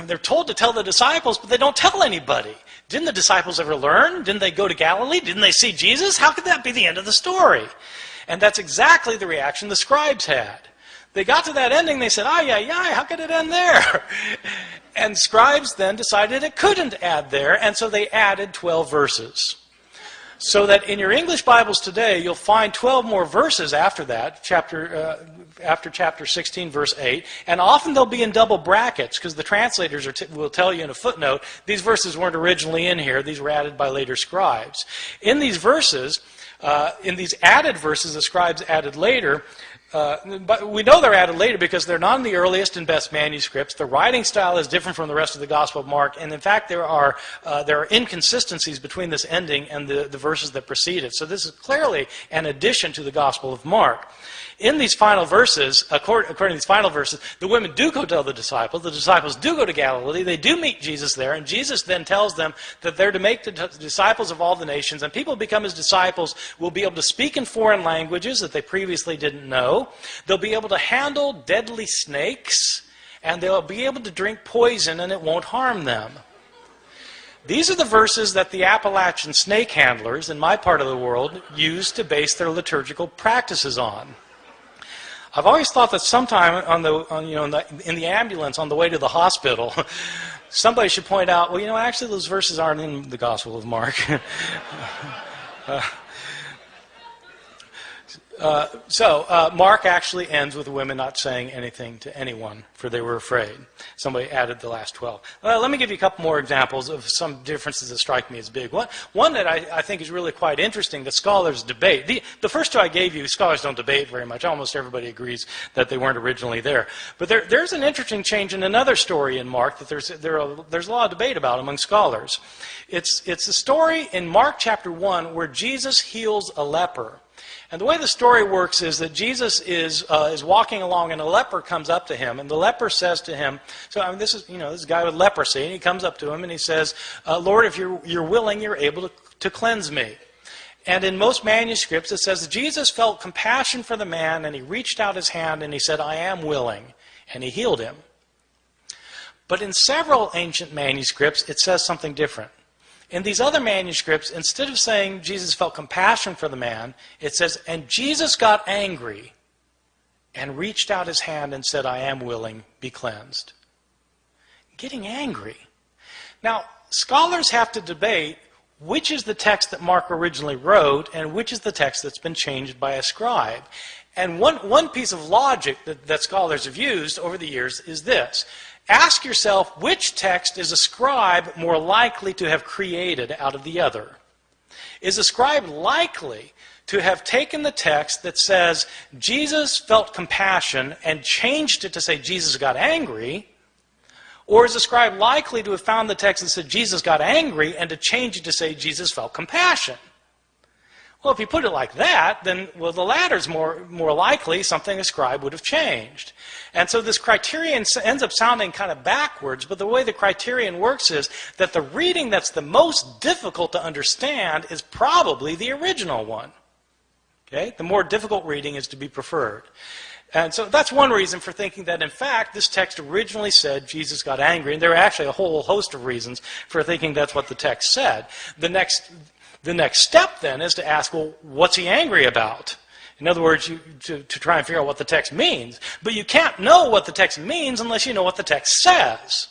They're told to tell the disciples, but they don't tell anybody. Didn't the disciples ever learn? Didn't they go to Galilee? Didn't they see Jesus? How could that be the end of the story? And that's exactly the reaction the scribes had. They got to that ending, they said, how could it end there? And scribes then decided it couldn't add there, and so they added 12 verses. So that in your English Bibles today, you'll find 12 more verses after that, after chapter 16, verse 8. And often they'll be in double brackets, because the translators will tell you in a footnote, these verses weren't originally in here, these were added by later scribes. In these verses, in these added verses the scribes added later, but we know they're added later because they're not in the earliest and best manuscripts. The writing style is different from the rest of the Gospel of Mark, and in fact there are inconsistencies between this ending and the verses that precede it. So this is clearly an addition to the Gospel of Mark. In these final verses, according to these final verses, the women do go tell the disciples do go to Galilee, they do meet Jesus there, and Jesus then tells them that they're to make the disciples of all the nations, and people who become his disciples will be able to speak in foreign languages that they previously didn't know. They'll be able to handle deadly snakes, and they'll be able to drink poison and it won't harm them. These are the verses that the Appalachian snake handlers in my part of the world use to base their liturgical practices on. I've always thought that sometime in the ambulance on the way to the hospital, somebody should point out, actually those verses aren't in the Gospel of Mark. Mark actually ends with the women not saying anything to anyone, for they were afraid. Somebody added the last 12. Let me give you a couple more examples of some differences that strike me as big. One that I think is really quite interesting that scholars debate. The first two I gave you, scholars don't debate very much. Almost everybody agrees that they weren't originally there. But there's an interesting change in another story in Mark that there's a lot of debate about among scholars. It's a story in Mark chapter 1 where Jesus heals a leper. And the way the story works is that Jesus is walking along, and a leper comes up to him, and the leper says to him, this is this guy with leprosy, and he comes up to him and he says, Lord, if you're willing, you're able to cleanse me. And in most manuscripts it says that Jesus felt compassion for the man, and he reached out his hand and he said, I am willing, and he healed him. But in several ancient manuscripts it says something different. In these other manuscripts, instead of saying Jesus felt compassion for the man, it says, and Jesus got angry and reached out his hand and said, I am willing, be cleansed. getting angry. Now, scholars have to debate which is the text that Mark originally wrote and which is the text that's been changed by a scribe. And one piece of logic that scholars have used over the years is this. Ask yourself, which text is a scribe more likely to have created out of the other? Is a scribe likely to have taken the text that says Jesus felt compassion and changed it to say Jesus got angry? Or is the scribe likely to have found the text that said Jesus got angry and to change it to say Jesus felt compassion? Well, if you put it like that, then, well, the latter's more likely something a scribe would have changed. And so this criterion ends up sounding kind of backwards, but the way the criterion works is that the reading that's the most difficult to understand is probably the original one. Okay? The more difficult reading is to be preferred. And so that's one reason for thinking that, in fact, this text originally said Jesus got angry. And there are actually a whole host of reasons for thinking that's what the text said. The next step, then, is to ask, well, what's he angry about? In other words, to try and figure out what the text means. But you can't know what the text means unless you know what the text says.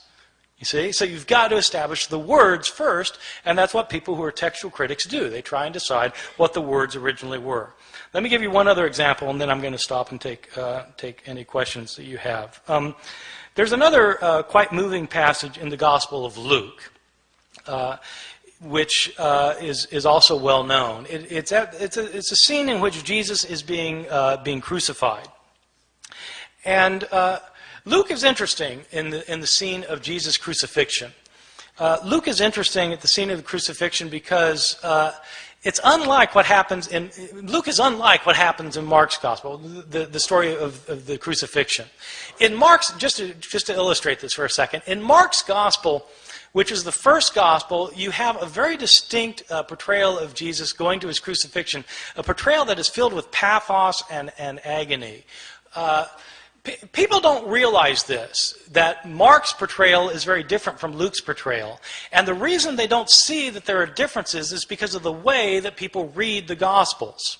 You see? So you've got to establish the words first, and that's what people who are textual critics do. They try and decide what the words originally were. Let me give you one other example, and then I'm going to stop and take any questions that you have. There's another quite moving passage in the Gospel of Luke, which is also well known. It's a scene in which Jesus is being crucified, and Luke is interesting in the scene of Jesus' crucifixion. Luke is interesting at the scene of the crucifixion because it's unlike what happens in Luke is unlike what happens in Mark's gospel, the story of the crucifixion. In Mark's, just to illustrate this for a second, in Mark's gospel, which is the first gospel, you have a very distinct portrayal of Jesus going to his crucifixion, a portrayal that is filled with pathos and agony. People don't realize this, that Mark's portrayal is very different from Luke's portrayal. And the reason they don't see that there are differences is because of the way that people read the Gospels.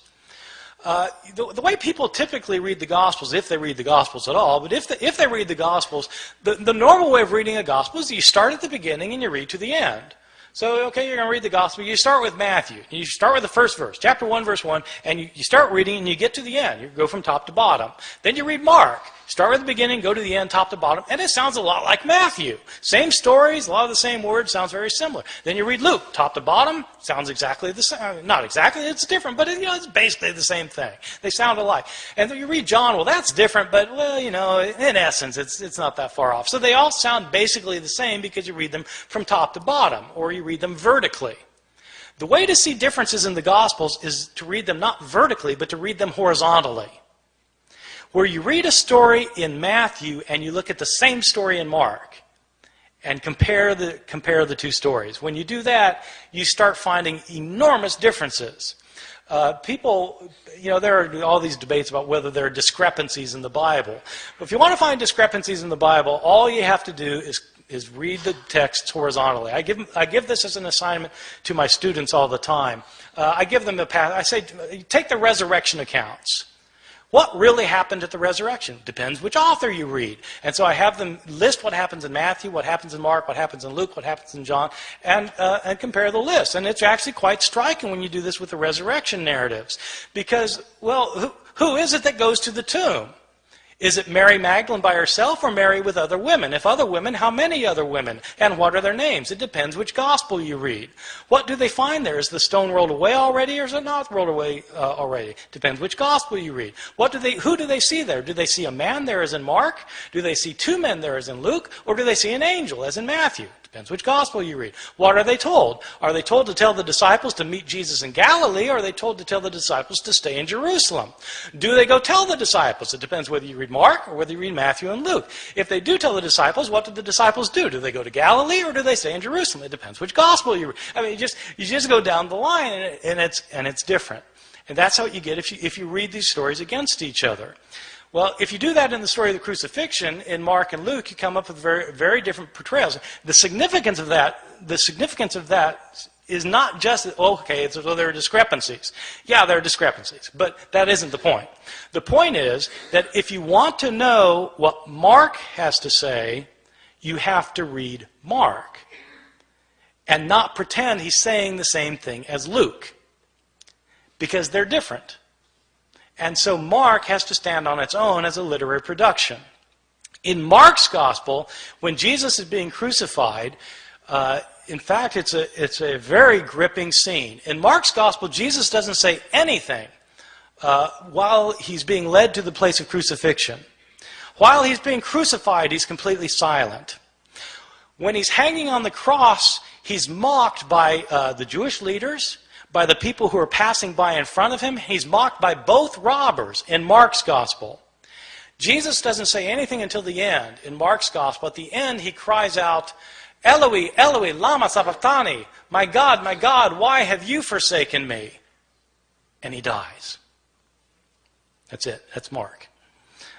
The way people typically read the Gospels, if they read the Gospels at all, but if they read the Gospels, the normal way of reading a Gospel is you start at the beginning and you read to the end. So, okay, you're going to read the Gospel. You start with Matthew. You start with the first verse, chapter 1, verse 1, and you start reading and you get to the end. You go from top to bottom. Then you read Mark. Start with the beginning, go to the end, top to bottom, and it sounds a lot like Matthew. Same stories, a lot of the same words, sounds very similar. Then you read Luke, top to bottom, sounds exactly the same. Not exactly, it's different, but it's basically the same thing. They sound alike. And then you read John, well, that's different, but, well, in essence, it's not that far off. So they all sound basically the same because you read them from top to bottom, or you read them vertically. The way to see differences in the Gospels is to read them not vertically, but to read them horizontally. Where you read a story in Matthew and you look at the same story in Mark and compare the two stories. When you do that, you start finding enormous differences. People, there are all these debates about whether there are discrepancies in the Bible. But if you want to find discrepancies in the Bible, all you have to do is read the texts horizontally. I give this as an assignment to my students all the time. I give them I say, take the resurrection accounts. What really happened at the resurrection? Depends which author you read. And so I have them list what happens in Matthew, what happens in Mark, what happens in Luke, what happens in John, and compare the list. And it's actually quite striking when you do this with the resurrection narratives. Because, well, who is it that goes to the tomb? Is it Mary Magdalene by herself or Mary with other women? If other women, how many other women? And what are their names? It depends which gospel you read. What do they find there? Is the stone rolled away already or is it not rolled away already? Depends which gospel you read. Who do they see there? Do they see a man there as in Mark? Do they see two men there as in Luke? Or do they see an angel as in Matthew? Depends which gospel you read. What are they told? Are they told to tell the disciples to meet Jesus in Galilee, or are they told to tell the disciples to stay in Jerusalem? Do they go tell the disciples? It depends whether you read Mark or whether you read Matthew and Luke. If they do tell the disciples, what do the disciples do? Do they go to Galilee, or do they stay in Jerusalem? It depends which gospel you read. I mean, you just go down the line, and it's different. And that's how you get if you read these stories against each other. Well, if you do that in the story of the crucifixion in Mark and Luke, you come up with very, very different portrayals. The significance of that is not just, there are discrepancies. Yeah, there are discrepancies, but that isn't the point. The point is that if you want to know what Mark has to say, you have to read Mark and not pretend he's saying the same thing as Luke, because they're different. And so Mark has to stand on its own as a literary production. In Mark's gospel, when Jesus is being crucified, in fact, it's a very gripping scene. In Mark's gospel, Jesus doesn't say anything while he's being led to the place of crucifixion. While he's being crucified, he's completely silent. When he's hanging on the cross, he's mocked by the Jewish leaders, by the people who are passing by in front of him. He's mocked by both robbers in Mark's gospel. Jesus doesn't say anything until the end. In Mark's gospel, at the end, he cries out, "Eloi, Eloi, lama sabachthani? My God, why have you forsaken me?" And he dies. That's it. That's Mark.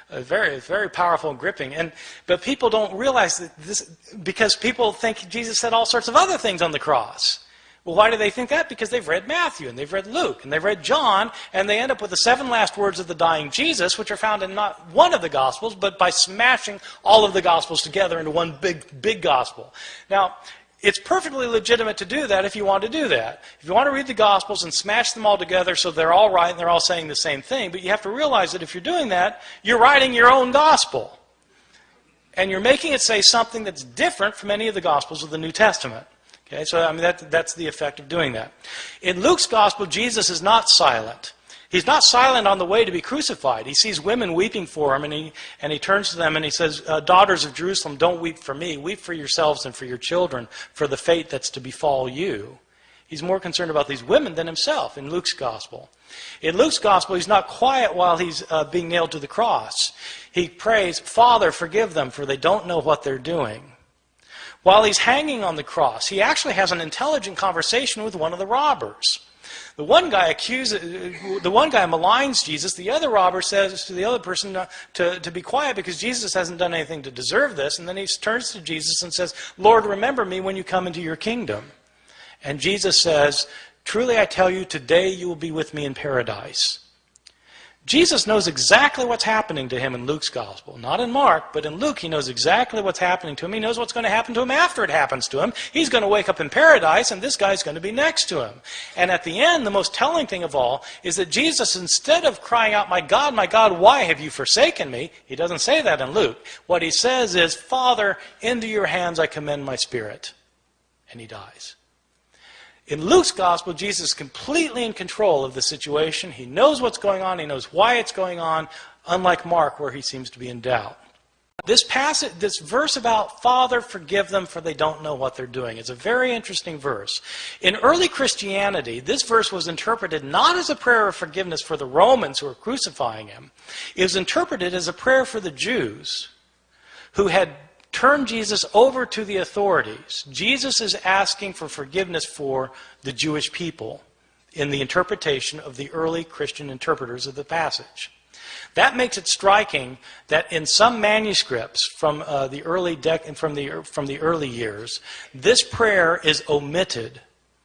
Very, very powerful and gripping. But people don't realize that this, because people think Jesus said all sorts of other things on the cross. Well, why do they think that? Because they've read Matthew, and they've read Luke, and they've read John, and they end up with the 7 last words of the dying Jesus, which are found in not one of the Gospels, but by smashing all of the Gospels together into one big Gospel. Now, it's perfectly legitimate to do that if you want to do that. If you want to read the Gospels and smash them all together so they're all right and they're all saying the same thing, but you have to realize that if you're doing that, you're writing your own Gospel. And you're making it say something that's different from any of the Gospels of the New Testament. Okay, so I mean that's the effect of doing that. In Luke's Gospel, Jesus is not silent. He's not silent on the way to be crucified. He sees women weeping for him, and he turns to them and he says, "Daughters of Jerusalem, don't weep for me. Weep for yourselves and for your children, for the fate that's to befall you." He's more concerned about these women than himself in Luke's Gospel. In Luke's Gospel, he's not quiet while he's being nailed to the cross. He prays, "Father, forgive them, for they don't know what they're doing." While he's hanging on the cross, he actually has an intelligent conversation with one of the robbers. The one guy maligns Jesus. The other robber says to the other person to be quiet because Jesus hasn't done anything to deserve this. And then he turns to Jesus and says, "Lord, remember me when you come into your kingdom." And Jesus says, "Truly I tell you, today you will be with me in paradise." Jesus knows exactly what's happening to him in Luke's gospel. Not in Mark, but in Luke he knows exactly what's happening to him. He knows what's going to happen to him after it happens to him. He's going to wake up in paradise, and this guy's going to be next to him. And at the end, the most telling thing of all is that Jesus, instead of crying out, my God, why have you forsaken me?" He doesn't say that in Luke. What he says is, "Father, into your hands I commend my spirit." And he dies. In Luke's gospel, Jesus is completely in control of the situation. He knows what's going on. He knows why it's going on, unlike Mark, where he seems to be in doubt. This verse about "Father, forgive them, for they don't know what they're doing" is a very interesting verse. In early Christianity, this verse was interpreted not as a prayer of forgiveness for the Romans who were crucifying him. It was interpreted as a prayer for the Jews who had turned Jesus over to the authorities. Jesus is asking for forgiveness for the Jewish people in the interpretation of the early Christian interpreters of the passage. That makes it striking that in some manuscripts from the early years, this prayer is omitted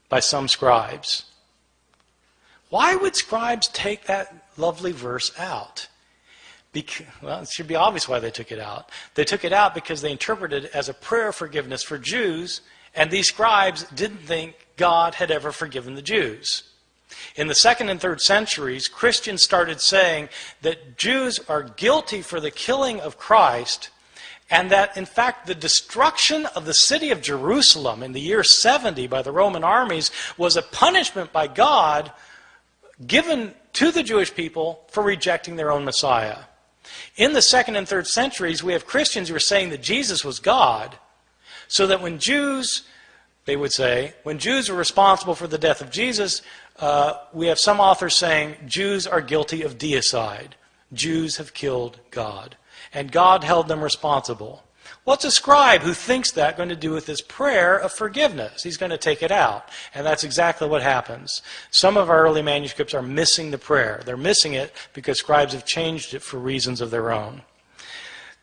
by some scribes. Why would scribes take that lovely verse out? Well, it should be obvious why they took it out. They took it out because they interpreted it as a prayer of forgiveness for Jews, and these scribes didn't think God had ever forgiven the Jews. In the 2nd and 3rd centuries, Christians started saying that Jews are guilty for the killing of Christ, and that, in fact, the destruction of the city of Jerusalem in the year 70 by the Roman armies was a punishment by God given to the Jewish people for rejecting their own Messiah. In the 2nd and 3rd centuries, we have Christians who are saying that Jesus was God, so that when Jews, they would say, when Jews were responsible for the death of Jesus, we have some authors saying Jews are guilty of deicide. Jews have killed God, and God held them responsible. What's a scribe who thinks that going to do with this prayer of forgiveness? He's going to take it out. And that's exactly what happens. Some of our early manuscripts are missing the prayer. They're missing it because scribes have changed it for reasons of their own.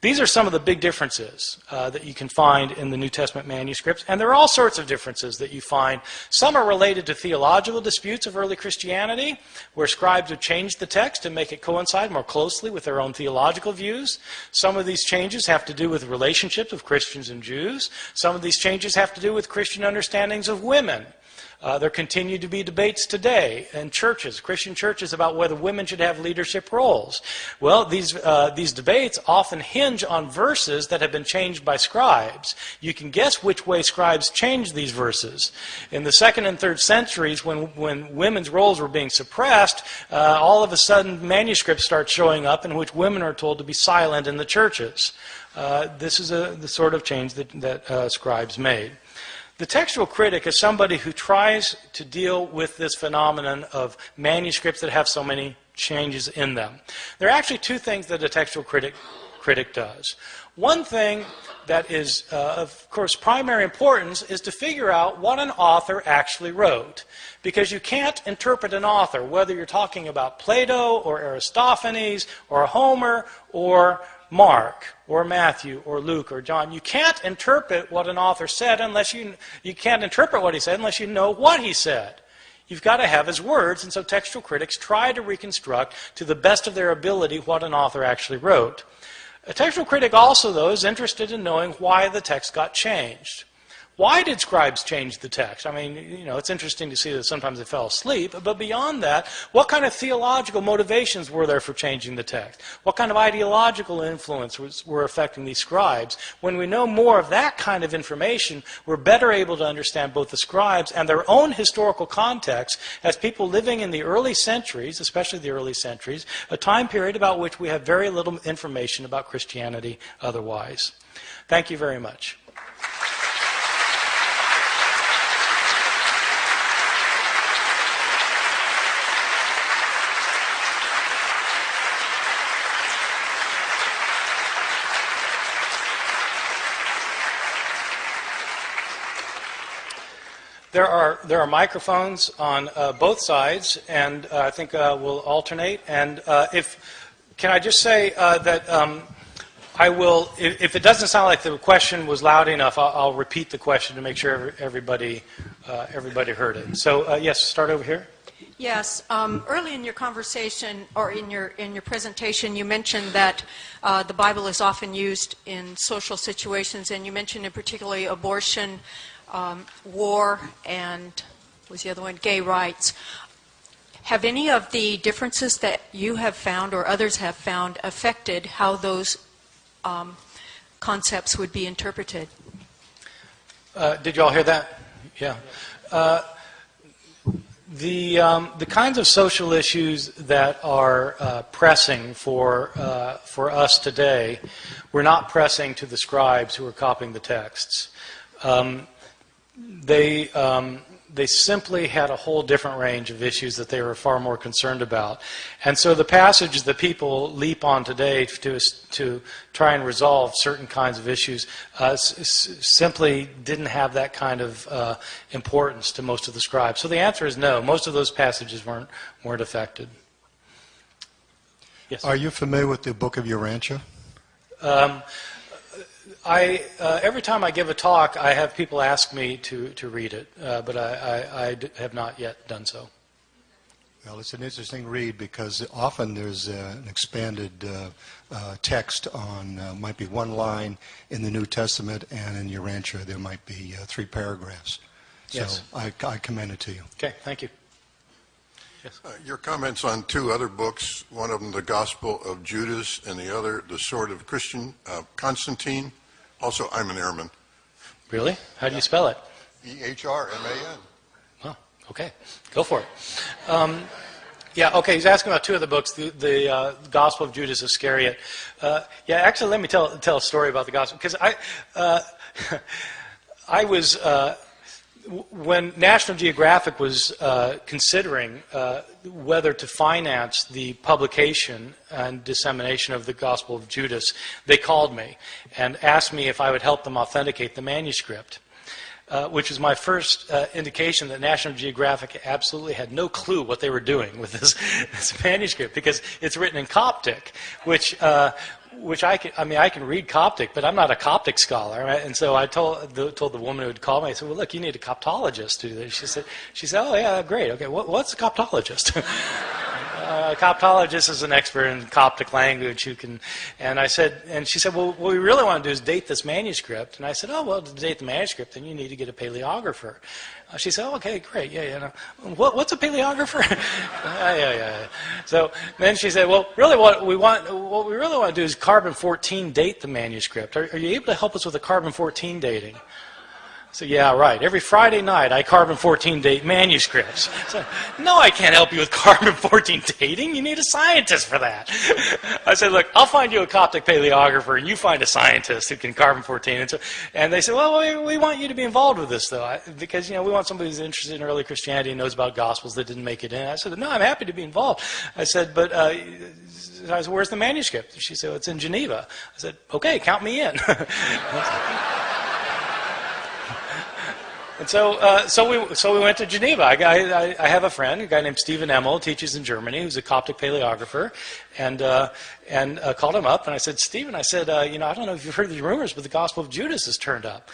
These are some of the big differences that you can find in the New Testament manuscripts, and there are all sorts of differences that you find. Some are related to theological disputes of early Christianity, where scribes have changed the text to make it coincide more closely with their own theological views. Some of these changes have to do with relationships of Christians and Jews. Some of these changes have to do with Christian understandings of women. There continue to be debates today in churches, Christian churches, about whether women should have leadership roles. Well, these debates often hinge on verses that have been changed by scribes. You can guess which way scribes changed these verses. In the 2nd and 3rd centuries, when women's roles were being suppressed, all of a sudden manuscripts start showing up in which women are told to be silent in the churches. This is the sort of change that scribes made. The textual critic is somebody who tries to deal with this phenomenon of manuscripts that have so many changes in them. There are actually two things that a textual critic does. One thing that is, of course, primary importance is to figure out what an author actually wrote. Because you can't interpret an author, whether you're talking about Plato or Aristophanes or Homer or Mark or Matthew or Luke or John. You can't interpret what an author said unless you can't interpret what he said unless you know what he said. You've got to have his words, and so textual critics try to reconstruct to the best of their ability what an author actually wrote. A textual critic also, though, is interested in knowing why the text got changed. Why did scribes change the text? I mean, it's interesting to see that sometimes they fell asleep, but beyond that, what kind of theological motivations were there for changing the text? What kind of ideological influence were affecting these scribes? When we know more of that kind of information, we're better able to understand both the scribes and their own historical context as people living in the early centuries, especially the early centuries, a time period about which we have very little information about Christianity otherwise. Thank you very much. There are microphones on both sides, and I think we'll alternate. And can I just say that I will, if it doesn't sound like the question was loud enough, I'll repeat the question to make sure everybody heard it. So yes, start over here. Yes. Early in your conversation or in your presentation, you mentioned that the Bible is often used in social situations, and you mentioned in particularly abortion, war, and what was the other one? Gay rights. Have any of the differences that you have found or others have found affected how those concepts would be interpreted? Did you all hear that? Yeah. The kinds of social issues that are pressing for us today were not pressing to the scribes who were copying the texts. They simply had a whole different range of issues that they were far more concerned about. And so the passages that people leap on today to try and resolve certain kinds of issues simply didn't have that kind of importance to most of the scribes. So the answer is no. Most of those passages weren't affected. Yes. Are you familiar with the book of Urantia? Every time I give a talk, I have people ask me to read it, but I have not yet done so. Well, it's an interesting read because often there's an expanded text on, might be one line in the New Testament, and in Urantia there might be 3 paragraphs. So yes. I commend it to you. Okay, thank you. Yes. Your comments on 2 other books, one of them the Gospel of Judas and the other the Sword of Christian, Constantine. Also, I'm an airman. Really? How do you spell it? E-H-R-M-A-N. Oh, okay. Go for it. Yeah, okay, he's asking about 2 of the books, the Gospel of Judas Iscariot. Yeah, actually, let me tell a story about the Gospel, because I was... when National Geographic was considering whether to finance the publication and dissemination of the Gospel of Judas, they called me and asked me if I would help them authenticate the manuscript. which was my first indication that National Geographic absolutely had no clue what they were doing with this manuscript, because it's written in Coptic, which I can read Coptic, but I'm not a Coptic scholar. Right? And so I told the woman who had called me, I said, well, look, you need a Coptologist to do this. She said, oh, yeah, great. Okay, what's a Coptologist? A Coptologist is an expert in Coptic language who can, and she said, well, what we really want to do is date this manuscript. And I said, oh, well, to date the manuscript, then you need to get a paleographer. She said, oh, okay, great, yeah. What's a paleographer? Yeah. So then she said, well, really what we really want to do is carbon-14 date the manuscript. Are you able to help us with the carbon-14 dating? So yeah, right. Every Friday night I carbon-14 date manuscripts. So, no, I can't help you with carbon-14 dating. You need a scientist for that. I said, look, I'll find you a Coptic paleographer and you find a scientist who can carbon-14. And they said, well, we want you to be involved with this, though, because we want somebody who's interested in early Christianity and knows about Gospels that didn't make it in. I said, no, I'm happy to be involved. I said, but I said, where's the manuscript? She said, well, it's in Geneva. I said, okay, count me in. And so we went to Geneva. I have a friend, a guy named Stephen Emmel, teaches in Germany, who's a Coptic paleographer, and called him up. And I said, Stephen, I don't know if you've heard these rumors, but the Gospel of Judas has turned up.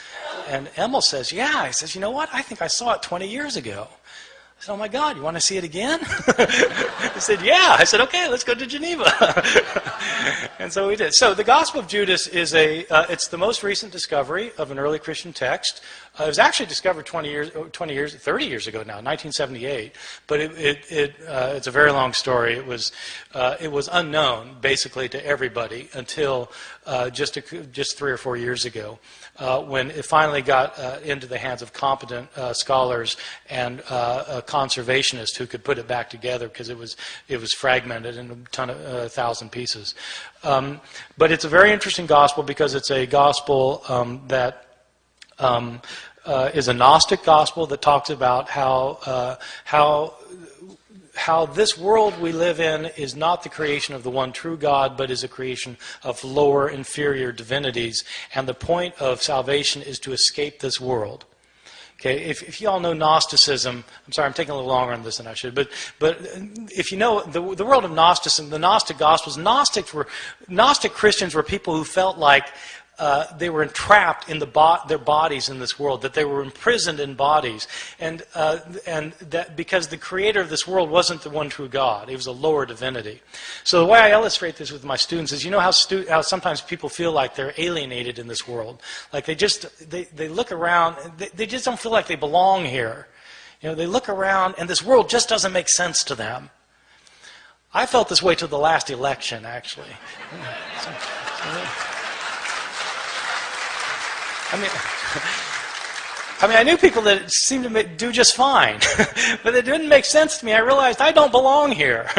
And Emmel says, yeah. He says, you know what? I think I saw it 20 years ago. I said, oh my God, you want to see it again? He said, yeah. I said, okay, let's go to Geneva. And so we did. So the Gospel of Judas is it's the most recent discovery of an early Christian text. It was actually discovered 30 years ago now, 1978. But it's a very long story. It was unknown basically to everybody until just 3 or 4 years ago, when it finally got into the hands of competent scholars and conservationists who could put it back together, because it was fragmented in 1,000 pieces. But it's a very interesting gospel because it's a gospel that is a Gnostic gospel that talks about how this world we live in is not the creation of the one true God, but is a creation of lower, inferior divinities. And the point of salvation is to escape this world. Okay, if you all know Gnosticism, I'm sorry, I'm taking a little longer on this than I should, but if you know the world of Gnosticism, the Gnostic Gospels, Gnostic Christians were people who felt like they were entrapped in their bodies in this world, that they were imprisoned in bodies, and that because the creator of this world wasn't the one true God, he was a lower divinity. So the way I illustrate this with my students is, how sometimes people feel like they're alienated in this world, like they look around, they just don't feel like they belong here. They look around and this world just doesn't make sense to them. I felt this way till the last election, actually. I knew people that seemed to do just fine, but it didn't make sense to me. I realized I don't belong here.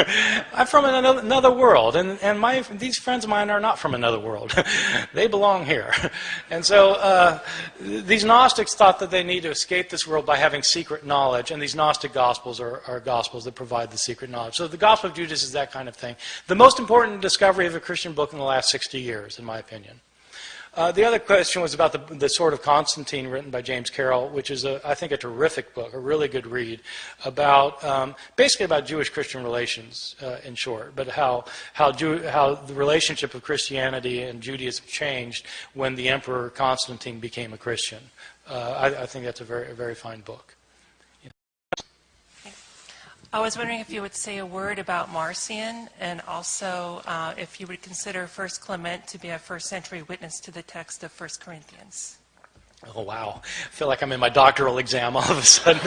I'm from another world, and these friends of mine are not from another world. They belong here. And so these Gnostics thought that they need to escape this world by having secret knowledge, and these Gnostic Gospels are Gospels that provide the secret knowledge. So the Gospel of Judas is that kind of thing. The most important discovery of a Christian book in the last 60 years, in my opinion. The other question was about the Sword of Constantine, written by James Carroll, which is, I think, a terrific book, a really good read, basically about Jewish-Christian relations, in short, but how the relationship of Christianity and Judaism changed when the Emperor Constantine became a Christian. I think that's a very, very fine book. I was wondering if you would say a word about Marcion, and also if you would consider 1 Clement to be a first-century witness to the text of 1 Corinthians. Oh, wow. I feel like I'm in my doctoral exam all of a sudden.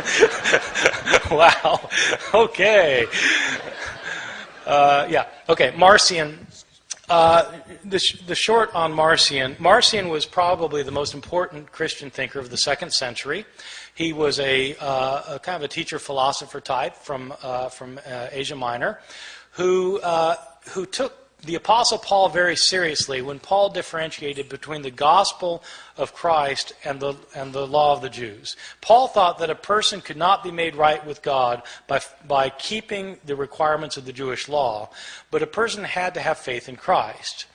Wow. Okay. Okay, Marcion. The short on Marcion. Marcion was probably the most important Christian thinker of the 2nd century. He was a kind of a teacher-philosopher type from Asia Minor, who took the Apostle Paul very seriously when Paul differentiated between the gospel of Christ and the law of the Jews. Paul thought that a person could not be made right with God by keeping the requirements of the Jewish law, but a person had to have faith in Christ.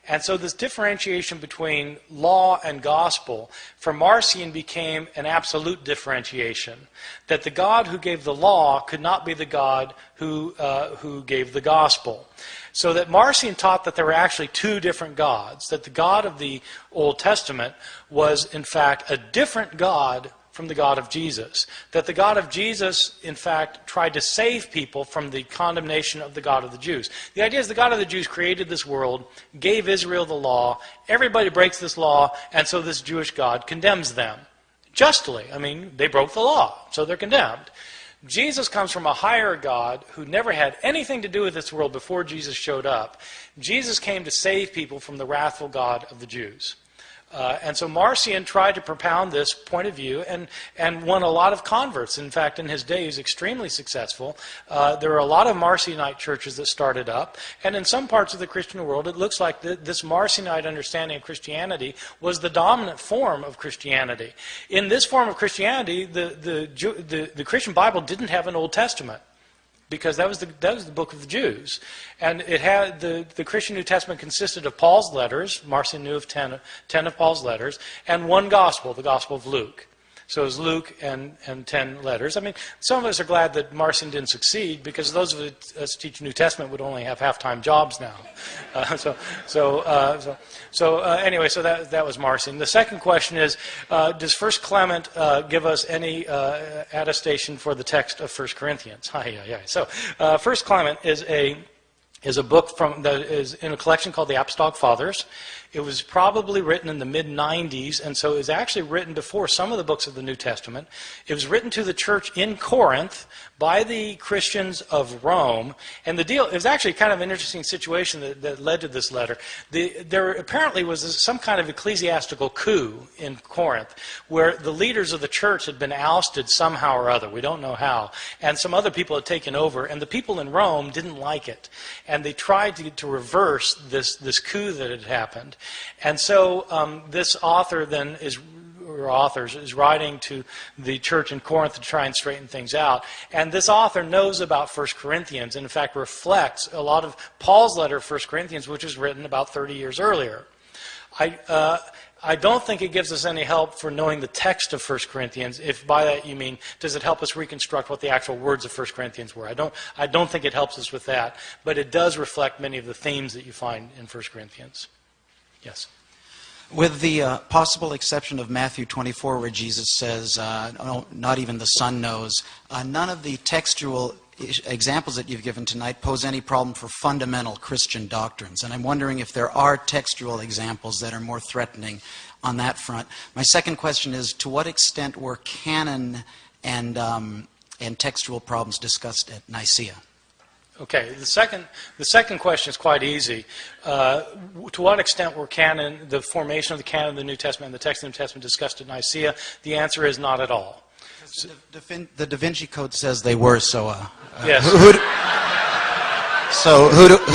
And so this differentiation between law and gospel for Marcion became an absolute differentiation, that the God who gave the law could not be the God who gave the gospel. So that Marcion taught that there were actually two different gods, that the God of the Old Testament was in fact a different God from the God of Jesus. That the God of Jesus, in fact, tried to save people from the condemnation of the God of the Jews. The idea is the God of the Jews created this world, gave Israel the law, everybody breaks this law, and so this Jewish God condemns them. Justly. I mean, they broke the law, so they're condemned. Jesus comes from a higher God who never had anything to do with this world before Jesus showed up. Jesus came to save people from the wrathful God of the Jews. And so Marcion tried to propound this point of view and won a lot of converts. In fact, in his day, he was extremely successful. There were a lot of Marcionite churches that started up. And in some parts of the Christian world, it looks like this Marcionite understanding of Christianity was the dominant form of Christianity. In this form of Christianity, the Christian Bible didn't have an Old Testament, because that was the book of the Jews. And it had the Christian New Testament consisted of Paul's letters. Marcion knew of 10 of Paul's letters, and one gospel, the Gospel of Luke. So it was Luke and 10 letters. I mean, some of us are glad that Marcion didn't succeed, because those of us who teach New Testament would only have half-time jobs now. Anyway, so that was Marcion. The second question is, does 1 Clement give us any attestation for the text of 1 Corinthians? So 1 Clement is a book that is in a collection called the Apostolic Fathers. It was probably written in the mid-90s, and so it was actually written before some of the books of the New Testament. It was written to the church in Corinth by the Christians of Rome. And it was actually kind of an interesting situation that led to this letter. There apparently was some kind of ecclesiastical coup in Corinth, where the leaders of the church had been ousted somehow or other. We don't know how. And some other people had taken over, and the people in Rome didn't like it. And they tried to reverse this coup that had happened. And so this author then is writing to the church in Corinth to try and straighten things out. And this author knows about 1 Corinthians, and in fact reflects a lot of Paul's letter of 1 Corinthians, which was written about 30 years earlier. I don't think it gives us any help for knowing the text of 1 Corinthians, if by that you mean, does it help us reconstruct what the actual words of 1 Corinthians were? I don't think it helps us with that, but it does reflect many of the themes that you find in 1 Corinthians. Yes? With the possible exception of Matthew 24, where Jesus says, no, not even the Son knows, none of the textual examples that you've given tonight pose any problem for fundamental Christian doctrines. And I'm wondering if there are textual examples that are more threatening on that front. My second question is, to what extent were canon and textual problems discussed at Nicaea? Okay, the second question is quite easy. To what extent were the formation of the canon of the New Testament and the text of the New Testament discussed at Nicaea? The answer is not at all. The Da Vinci Code says they were, so yes.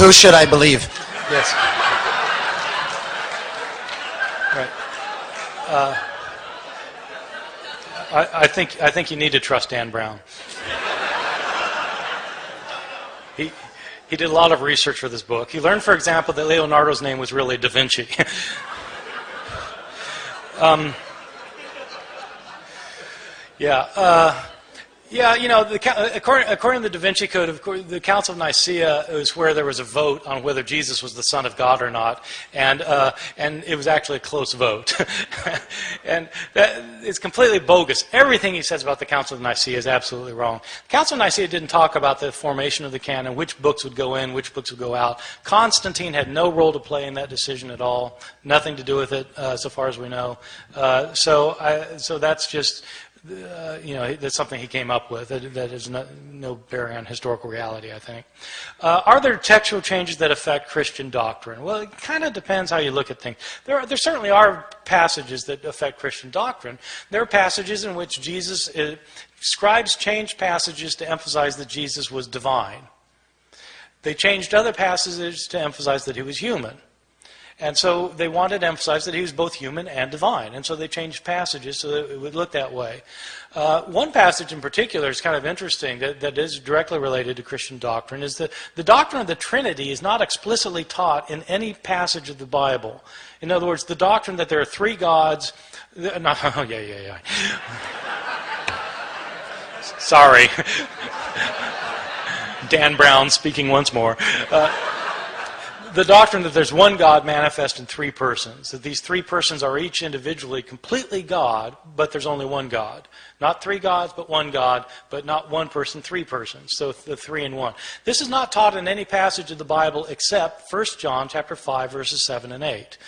Who should I believe? Yes. Right. I think you need to trust Dan Brown. He did a lot of research for this book. He learned, for example, that Leonardo's name was really Da Vinci. According to the Da Vinci Code, of course, the Council of Nicaea was where there was a vote on whether Jesus was the Son of God or not, and it was actually a close vote. And that is completely bogus. Everything he says about the Council of Nicaea is absolutely wrong. The Council of Nicaea didn't talk about the formation of the canon, which books would go in, which books would go out. Constantine had no role to play in that decision at all, nothing to do with it, so far as we know. So that's just... that's something he came up with that has no bearing on historical reality, I think. Are there textual changes that affect Christian doctrine? Well, it kind of depends how you look at things. There certainly are passages that affect Christian doctrine. There are passages in which Scribes changed passages to emphasize that Jesus was divine. They changed other passages to emphasize that he was human. And so they wanted to emphasize that he was both human and divine. And so they changed passages so that it would look that way. One passage in particular is kind of interesting that is directly related to Christian doctrine, is that the doctrine of the Trinity is not explicitly taught in any passage of the Bible. In other words, the doctrine that there are three gods... Sorry. Dan Brown speaking once more. The doctrine that there's one God manifest in three persons, that these three persons are each individually completely God, but there's only one God. Not three gods, but one God, but not one person, three persons. So the three in one. This is not taught in any passage of the Bible except 1 John chapter 5, verses 7 and 8,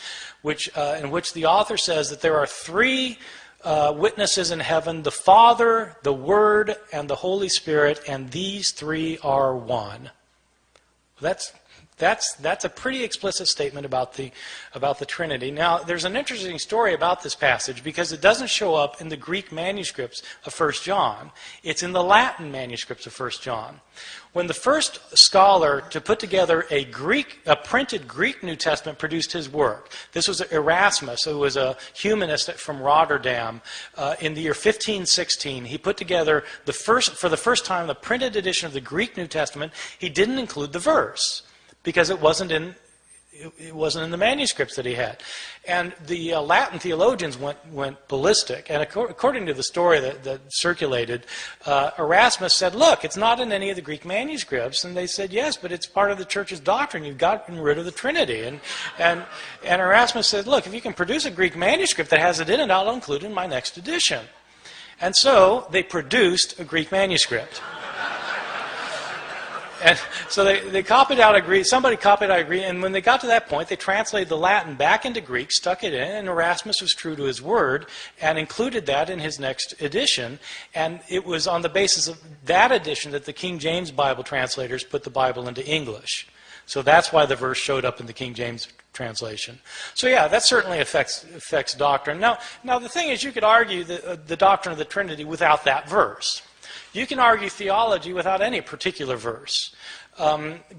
in which the author says that there are three witnesses in heaven, the Father, the Word, and the Holy Spirit, and these three are one. That's a pretty explicit statement about the Trinity. Now, there's an interesting story about this passage because it doesn't show up in the Greek manuscripts of 1 John. It's in the Latin manuscripts of 1 John. When the first scholar to put together a printed Greek New Testament produced his work, this was Erasmus, who was a humanist from Rotterdam. In the year 1516, he put together for the first time the printed edition of the Greek New Testament. He didn't include the verse, because it wasn't in the manuscripts that he had. And the Latin theologians went ballistic. And according to the story that circulated, Erasmus said, look, it's not in any of the Greek manuscripts. And they said, yes, but it's part of the church's doctrine. You've gotten rid of the Trinity. And Erasmus said, look, if you can produce a Greek manuscript that has it in it, I'll include it in my next edition. And so they produced a Greek manuscript. And so they copied out a Greek, somebody copied out a Greek, and when they got to that point, they translated the Latin back into Greek, stuck it in, and Erasmus was true to his word and included that in his next edition. And it was on the basis of that edition that the King James Bible translators put the Bible into English. So that's why the verse showed up in the King James translation. So yeah, that certainly affects doctrine. Now the thing is, you could argue the doctrine of the Trinity without that verse. You can argue theology without any particular verse,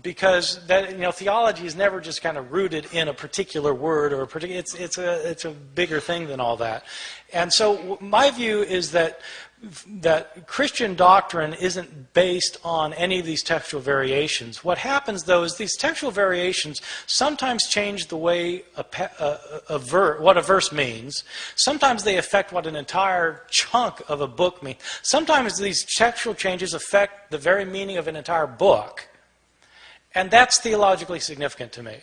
because theology is never just kind of rooted in a particular word or a particular. It's a bigger thing than all that. And so my view is that Christian doctrine isn't based on any of these textual variations. What happens, though, is these textual variations sometimes change the way what a verse means. Sometimes they affect what an entire chunk of a book means. Sometimes these textual changes affect the very meaning of an entire book. And that's theologically significant to me.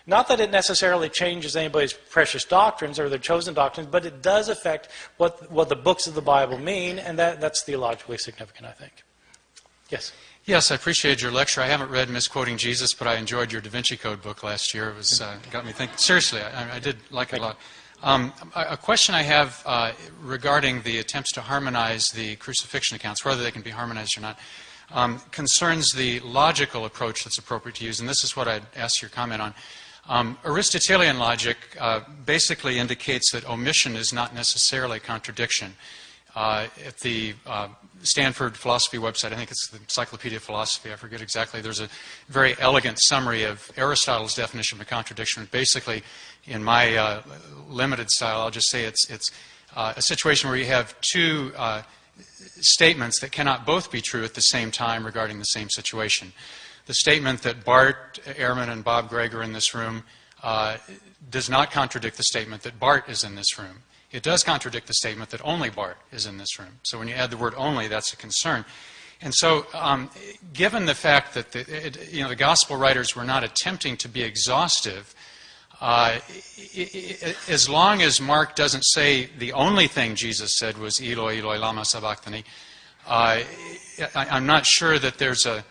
Not that it necessarily changes anybody's precious doctrines or their chosen doctrines, but it does affect what the books of the Bible mean, and that's theologically significant, I think. Yes? Yes, I appreciate your lecture. I haven't read Misquoting Jesus, but I enjoyed your Da Vinci Code book last year. It was got me thinking. Seriously, I did like it a lot. A question I have regarding the attempts to harmonize the crucifixion accounts, whether they can be harmonized or not, concerns the logical approach that's appropriate to use, and this is what I'd ask your comment on. Aristotelian logic basically indicates that omission is not necessarily contradiction. At the Stanford philosophy website, I think it's the Encyclopedia of Philosophy, I forget exactly, there's a very elegant summary of Aristotle's definition of a contradiction. Basically, in my limited style, I'll just say it's a situation where you have two statements that cannot both be true at the same time regarding the same situation. The statement that Bart Ehrman and Bob Gregg are in this room does not contradict the statement that Bart is in this room. It does contradict the statement that only Bart is in this room. So when you add the word only, that's a concern. And so given the fact that the gospel writers were not attempting to be exhaustive, as long as Mark doesn't say the only thing Jesus said was Eloi, Eloi, lama sabachthani, I'm not sure that there's an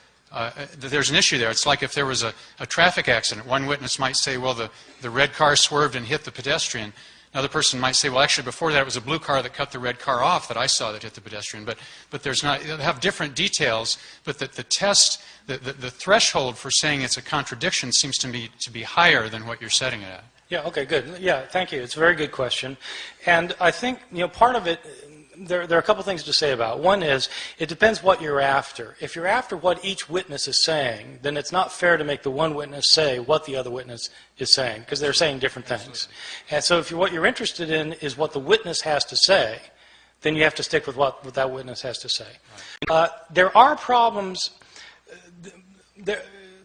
issue there. It's like if there was a traffic accident. One witness might say, well, the red car swerved and hit the pedestrian. Another person might say, well, actually, before that, it was a blue car that cut the red car off that I saw that hit the pedestrian. But there's not, they'll have different details, but the test, the threshold for saying it's a contradiction seems to me to be higher than what you're setting it at. Yeah, okay, good. Yeah, thank you. It's a very good question. And I think, part of it, there are a couple things to say about it. One is, it depends what you're after. If you're after what each witness is saying, then it's not fair to make the one witness say what the other witness is saying, because they're saying different things. And so if what you're interested in is what the witness has to say, then you have to stick with what that witness has to say. There are problems.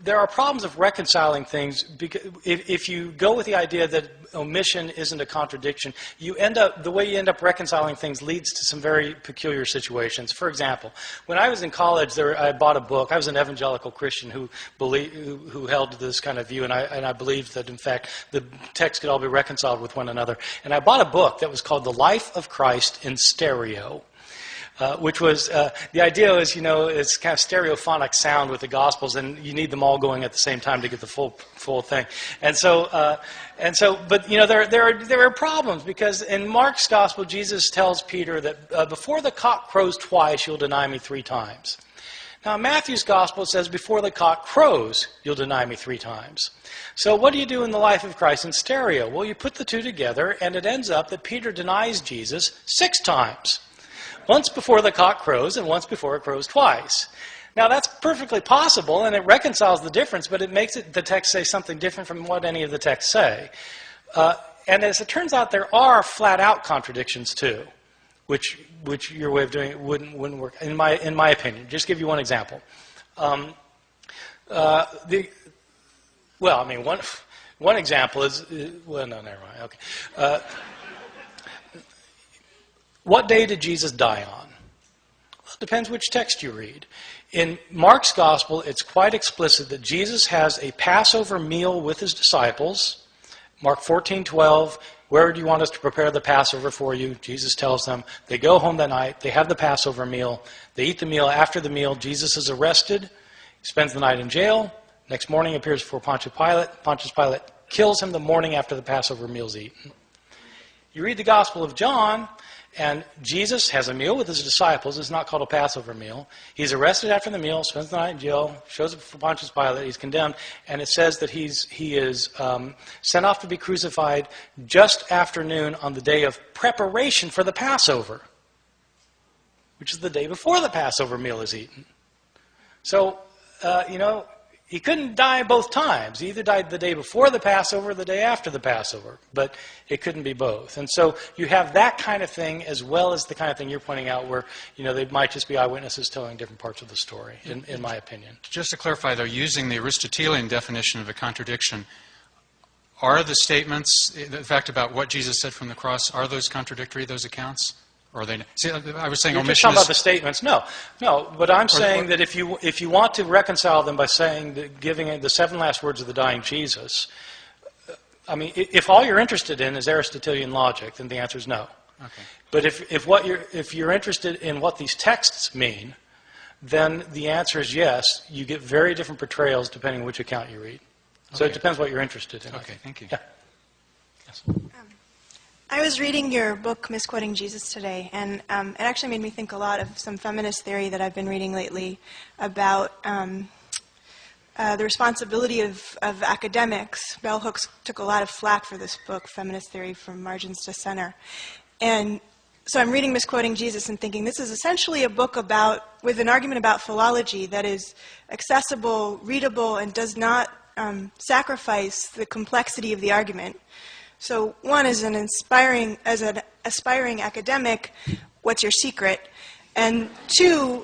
There are problems of reconciling things, because if you go with the idea that omission isn't a contradiction, the way you end up reconciling things leads to some very peculiar situations. For example, when I was in college, I bought a book. I was an evangelical Christian who held this kind of view, and I believed that, in fact, the texts could all be reconciled with one another. And I bought a book that was called The Life of Christ in Stereo. Which was, the idea is, it's kind of stereophonic sound with the Gospels, and you need them all going at the same time to get the full thing. But there are problems, because in Mark's Gospel, Jesus tells Peter that before the cock crows twice, you'll deny me 3 times. Now, in Matthew's Gospel, it says, before the cock crows, you'll deny me 3 times. So what do you do in the life of Christ in stereo? Well, you put the two together, and it ends up that Peter denies Jesus 6 times. Once before the cock crows, and once before it crows twice. Now, that's perfectly possible, and it reconciles the difference, but it makes the text say something different from what any of the texts say. And as it turns out, there are flat-out contradictions, too, which your way of doing it wouldn't work, in my opinion. Just give you one example. One example is... well, no, never mind. Okay. What day did Jesus die on? Well, it depends which text you read. In Mark's Gospel, it's quite explicit that Jesus has a Passover meal with his disciples. Mark 14:12, where do you want us to prepare the Passover for you? Jesus tells them. They go home that night. They have the Passover meal. They eat the meal. After the meal, Jesus is arrested. He spends the night in jail. Next morning, appears before Pontius Pilate. Pontius Pilate kills him the morning after the Passover meal is eaten. You read the Gospel of John, and Jesus has a meal with his disciples. It's not called a Passover meal. He's arrested after the meal, spends the night in jail, shows up for Pontius Pilate, he's condemned, and it says that he is sent off to be crucified just after noon on the day of preparation for the Passover, which is the day before the Passover meal is eaten. So, he couldn't die both times. He either died the day before the Passover or the day after the Passover, but it couldn't be both. And so you have that kind of thing as well as the kind of thing you're pointing out where, they might just be eyewitnesses telling different parts of the story, in my opinion. Just to clarify, though, using the Aristotelian definition of a contradiction, are the statements, the fact about what Jesus said from the cross, are those contradictory, those accounts? Or are they? See, I was saying You're omission. just talking about the statements. No. But I'm saying that if you want to reconcile them by saying giving the 7 last words of the dying Jesus, if all you're interested in is Aristotelian logic, then the answer is no. Okay. But if you're interested in what these texts mean, then the answer is yes. You get very different portrayals depending on which account you read. So it depends what you're interested in. Okay. Thank you. Yeah. Yes. I was reading your book, Misquoting Jesus, today, and it actually made me think a lot of some feminist theory that I've been reading lately about the responsibility of academics. Bell Hooks took a lot of flack for this book, Feminist Theory from Margins to Center. And so I'm reading Misquoting Jesus and thinking this is essentially a book with an argument about philology that is accessible, readable, and does not sacrifice the complexity of the argument. So one, as an aspiring academic, what's your secret? And 2,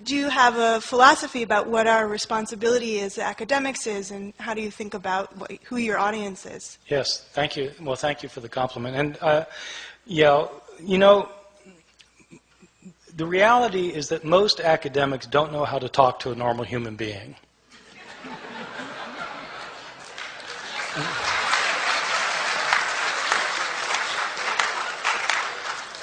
do you have a philosophy about what our responsibility as academics is, and how do you think about who your audience is? Yes, thank you. Well, thank you for the compliment. And, the reality is that most academics don't know how to talk to a normal human being.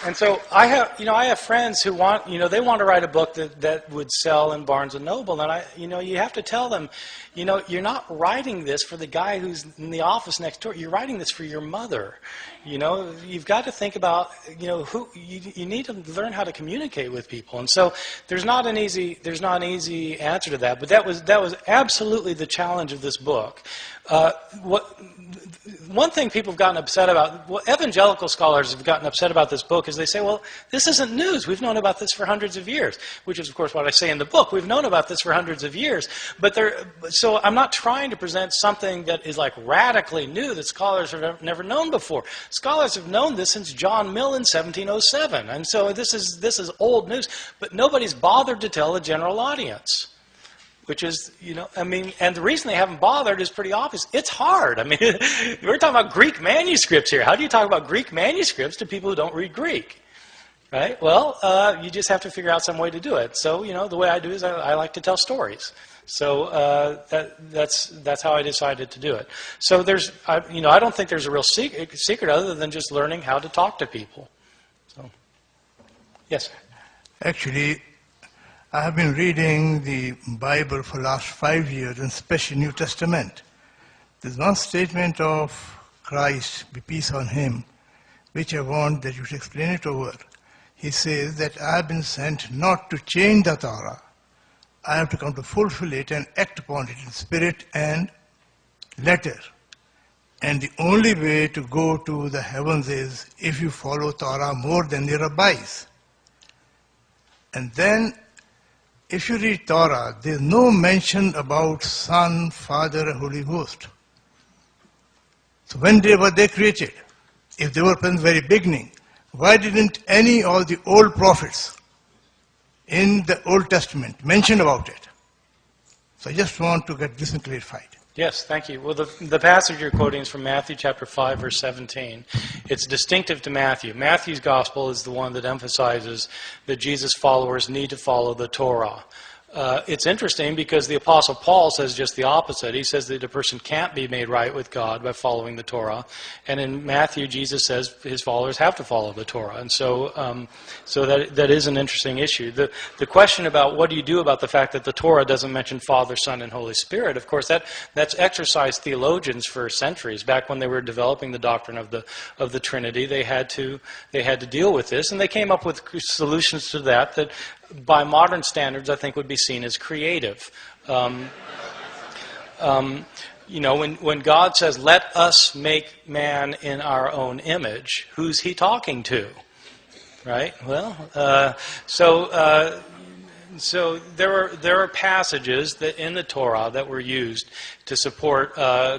And so I have friends who want to write a book that would sell in Barnes and Noble, and you have to tell them, you're not writing this for the guy who's in the office next door. You're writing this for your mother. You've got to think about, who you need to learn how to communicate with people. And so there's not an easy answer to that, but that was absolutely the challenge of this book. One thing people have gotten upset about, evangelical scholars have gotten upset about this book, is they say, well, this isn't news. We've known about this for hundreds of years, which is, of course, what I say in the book. We've known about this for hundreds of years. So I'm not trying to present something that is like radically new that scholars have never known before. Scholars have known this since John Mill in 1707. And so this is old news, but nobody's bothered to tell the general audience. Which is, and the reason they haven't bothered is pretty obvious. It's hard. I mean, we're talking about Greek manuscripts here. How do you talk about Greek manuscripts to people who don't read Greek? Right? Well, you just have to figure out some way to do it. So, the way I do is I like to tell stories. So that's how I decided to do it. So I don't think there's a real secret other than just learning how to talk to people. So, yes? Actually, I have been reading the Bible for the last 5 years, and especially New Testament. There's one statement of Christ, be peace on him, which I want that you should explain it over. He says that I have been sent not to change the Torah. I have to come to fulfill it and act upon it in spirit and letter. And the only way to go to the heavens is if you follow Torah more than the rabbis. And then if you read Torah, there's no mention about Son, Father, and Holy Ghost. So when were they created? If they were present very beginning, why didn't any of the old prophets in the Old Testament mention about it? So I just want to get this clarified. Yes, thank you. Well, the passage you're quoting is from Matthew chapter 5, verse 17. It's distinctive to Matthew. Matthew's gospel is the one that emphasizes that Jesus' followers need to follow the Torah. It's interesting because the Apostle Paul says just the opposite. He says that a person can't be made right with God by following the Torah. And in Matthew, Jesus says his followers have to follow the Torah. And so that is an interesting issue. The question about what do you do about the fact that the Torah doesn't mention Father, Son, and Holy Spirit, of course, that's exercised theologians for centuries. Back when they were developing the doctrine of the Trinity, they had to deal with this. And they came up with solutions to that by modern standards, I think would be seen as creative. When God says, "Let us make man in our own image," who's he talking to? Right? Well, so there are passages that in the Torah that were used to support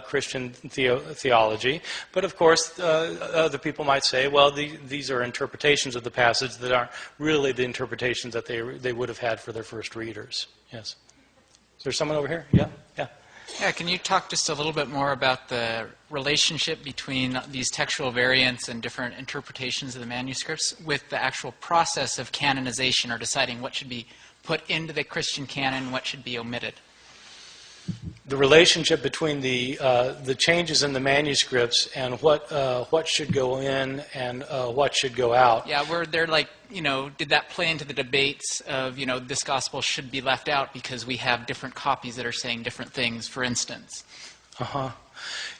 Christian theology, but of course other people might say, well, these are interpretations of the passage that aren't really the interpretations that they would have had for their first readers. Yes. Is there someone over here? Yeah. Yeah, can you talk just a little bit more about the relationship between these textual variants and different interpretations of the manuscripts with the actual process of canonization or deciding what should be put into the Christian canon, what should be omitted? The relationship between the changes in the manuscripts and what should go in and what should go out. Yeah, were there did that play into the debates of, this gospel should be left out because we have different copies that are saying different things, for instance? Uh-huh.